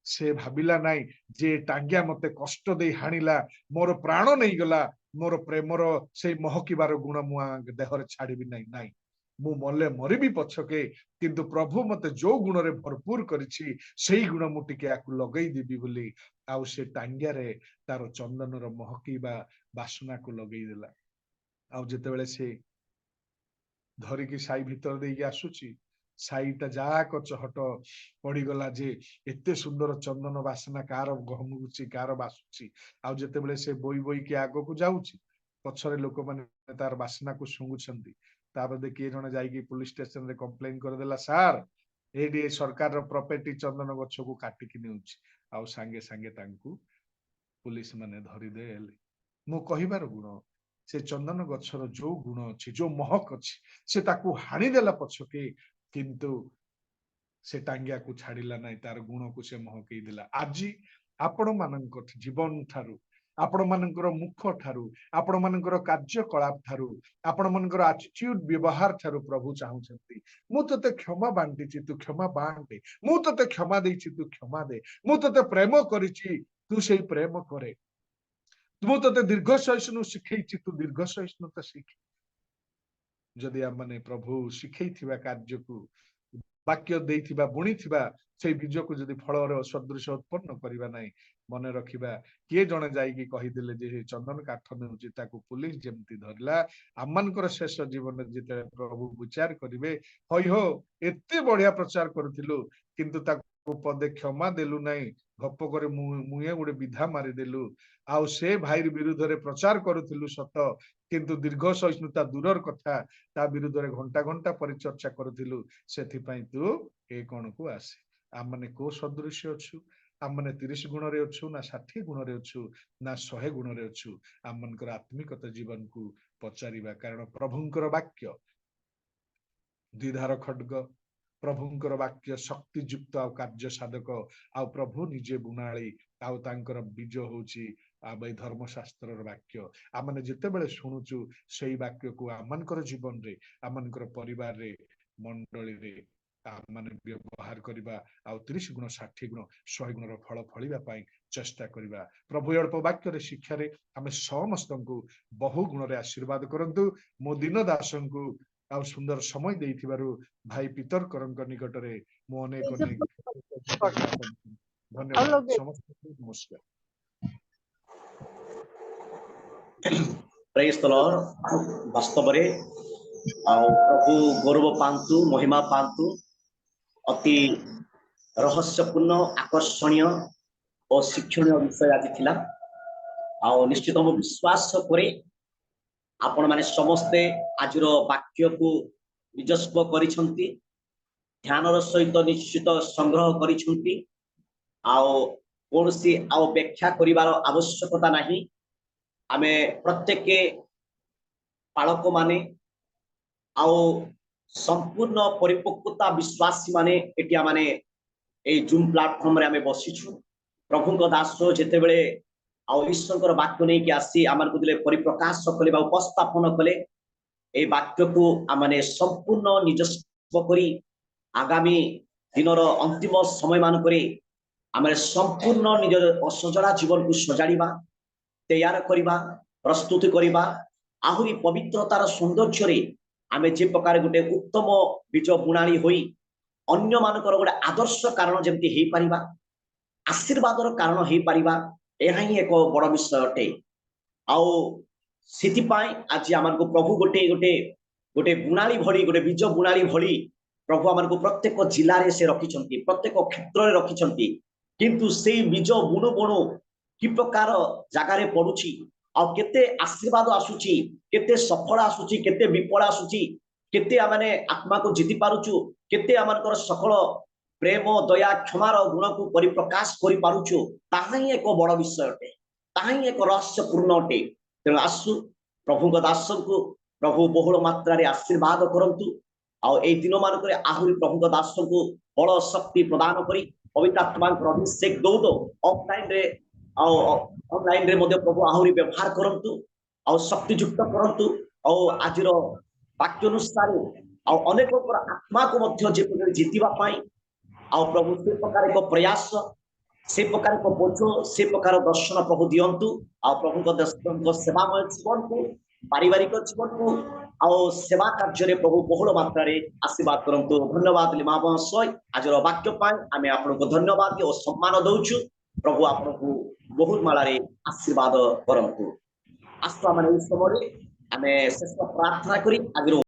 से भाविला नाई जे टांगिया मते कष्ट दे हाणिला मोर प्राण नहीं गला मोर प्रेमर से महकीबार गुण मु देहरे छाड़बी नहीं नाई मु मले मरिबी पछके किंतु प्रभु मते जो गुण रे भरपूर करिछि सेही गुण मु टिके आकु लगई देबी बोली आउ से टांगिया रे तार चंदनर महकीबा बासना को लगई देला आउ जेतेबेले से धरिकी साई भीतर देई आसुची साईटा जाक चहट पड़गला जे एते सुंदर चंदन बासना कार गहमुची कार बासुची आउ जेतेबेले से बोई बोई के आगो को जाउची पछरे लोक माने तार बासना को सुंगुछंती ताबदे के जने जाईकी पुलिस स्टेशन रे कंप्लेन कर देला सर एडी सरकार रो प्रॉपर्टी चंदन गछ को काटी कि नेउची आउ संगे संगे तांकू पुलिस माने धरि देले मु कहिबार गुण से चंदन गछर जो गुण अछि जो महक अछि से ताकू हाणी देला पछके किंतु से टांगिया को छाड़िला नहीं तार गुण को से महकई देला आज आपण मानक जीवन ठारू आपण मानकर मुख ठारू आपण मानकर कार्यकलाप ठारू आपण मानकर एटीट्यूड व्यवहार ठारू प्रभु चाहुछंती मु तते क्षमा बांटीची तू क्षमा बांटे मु तते क्षमा देइची तू क्षमा दे मु तते प्रेम करिची तू सेही प्रेम करे मु तते दीर्घ सहिष्णु शिखैची तू दीर्घ सहिष्णुता शिख जदि आम माने प्रभु शिखैथिबा कार्य को वाक्य देइथिबा बुणीथिबा से बीज को जदि फल सदृश उत्पन्न करिबा नाही मने रखिबा किए जणे जाईकी कहिदेले जे चंदन काठ नेउची ताको पुलिस जेमती धरला आमनकर शेष जीवन जेते प्रभु विचार करिवे होय हो एते बढ़िया प्रचार करथिलु किंतु ताको पदे क्षमा देलु नाही गप करे मुए गुडे विधा मारी देलु आउ से भाई विरुद्ध रे प्रचार करुथिलु सत किंतु दीर्घ सहिष्णुता दूरर कथा ता विरुद्ध रे घंटा घंटा परिचर्चा करुथिलु सेथि पई तू ए कोन को आसे आम माने को सदृश्य अछु आम माने 30 गुण रे अछु ना 60 गुण रे अछु ना 100 गुण रे अछु आम मनकर आत्मिकता जीवन को पचारिबा कारण प्रभुंकर वाक्य द्विधार खड्ग प्रभुंकर वाक्य शक्तियुक्त आ कार्य साधक आ प्रभु निजे बुनाली आउ तांकर बीज होची आबै धर्मशास्त्र वाक्य आमने जिते बेले शुणुचु सेई वाक्य को आमनकर जीवन रे आमनकर परिवार रे मंडली रे आमने व्यवहार करिबा आ 30 गुण 60 गुण 100 गुण रो फल फलिबा पई चेष्टा करिबा प्रभु अल्प वाक्य रे शिक्षा रे आमे समस्त को बहु गुण रे आशीर्वाद करंतु मो दिन दासन को आ सुंदर समय देइथिबारु भाई पितर करंक निकट रे मो अनेक धन्यवाद समस्त नमस्कार प्रेज द लॉर्ड वास्तव रे प्रभु गौरव पांतु महिमा पांतु अति रहस्यपूर्ण आकर्षणीय और शिक्षणीय विषय आज थिला आ निश्चित हम विश्वास करे आपण माने समस्ते आज वाक्य को निजस्व करिसंती ध्यानर सहित निश्चित संग्रह करिसंती आउ कोनसी आउ व्याख्या करिवार आवश्यकता नाही आमे प्रत्येक पालक माने आउ संपूर्ण परिपक्वता विश्वासी माने एटिया माने ए जूम प्लेटफॉर्म रे आमे बसिछु प्रभु को दास जेते बेले ईश्वर वाक्य नहीं कि आसी आम को परिप्रकाश कले उपस्थापन कले ए वाक्य को आमने संपूर्ण निजस्व करी आगामी दिनर अंतिम समय मानक आम संपूर्ण निज असजड़ा जीवन को सजाड़ा तैयार करवा प्रस्तुत करवा आहरी पवित्रतार सौंदर्य आम जे प्रकार गोटे उत्तम बीज बुणाणी होई अन्य मानकर गोटे आदर्श कारण जमती हो पारिबा आशीर्वादर कारण हो पारिबा यह ही एक बड़ विषय अटे आउ सिथिपाई आज आमको प्रभु गोटे गोटे गोटे बुणाली भली गोटे बीज बुणाली भली प्रभु आमको प्रत्येक जिले में से रखिछंती प्रत्येक क्षेत्र में रखिछंती किंतु से बीज बुणु बुणु कि प्रकार जगार पड़ुछि आउ केते आशीर्वाद आसुची केते सफल आसुची केते विफल आसुची केते आमने आत्मा को जीति पारुछु केते आमनकर सकल प्रेम दया क्षमार गुण को परिप्रकाश करि पारुछु ताहा ही एक बड़ विषय अटे ताहा ही एक रहस्यपूर्ण अटे तेणु आसु प्रभु दास को प्रभु बहुल मात्रा रे आशीर्वाद करंतु आउ ए दिन मानक आहुरी प्रभु दास को बल शक्ति प्रदान करी पवित्र आत्मा अभिषेक दौ दो ऑफलाइन रे ऑनलाइन रे मध्य प्रभु आहुरी व्यवहार करंतु आउ शक्तियुक्त करंतु आउ आजिर वाक्य अनुसार आउ अनेक आत्मा को मध्य जे जीतिबा पाई आउ प्रभु से प्रकार एक प्रयास से प्रकार एक बोझ से प्रकार दर्शन प्रभु दियंतु आउ प्रभु सेवामय जीवन को पारिवारिक जीवन को आउ सेवा कार्य प्रभु बहुल मात्रा रे आशीर्वाद करंतु धन्यवाद लिमा महाशय आज वाक्य पाई आमे आपनको धन्यवाद और सम्मान दउछु प्रभु आपनको बहुत माला रे आशीर्वाद करंतु आस्था माने इस समय आमे शेष प्रार्थना करी आज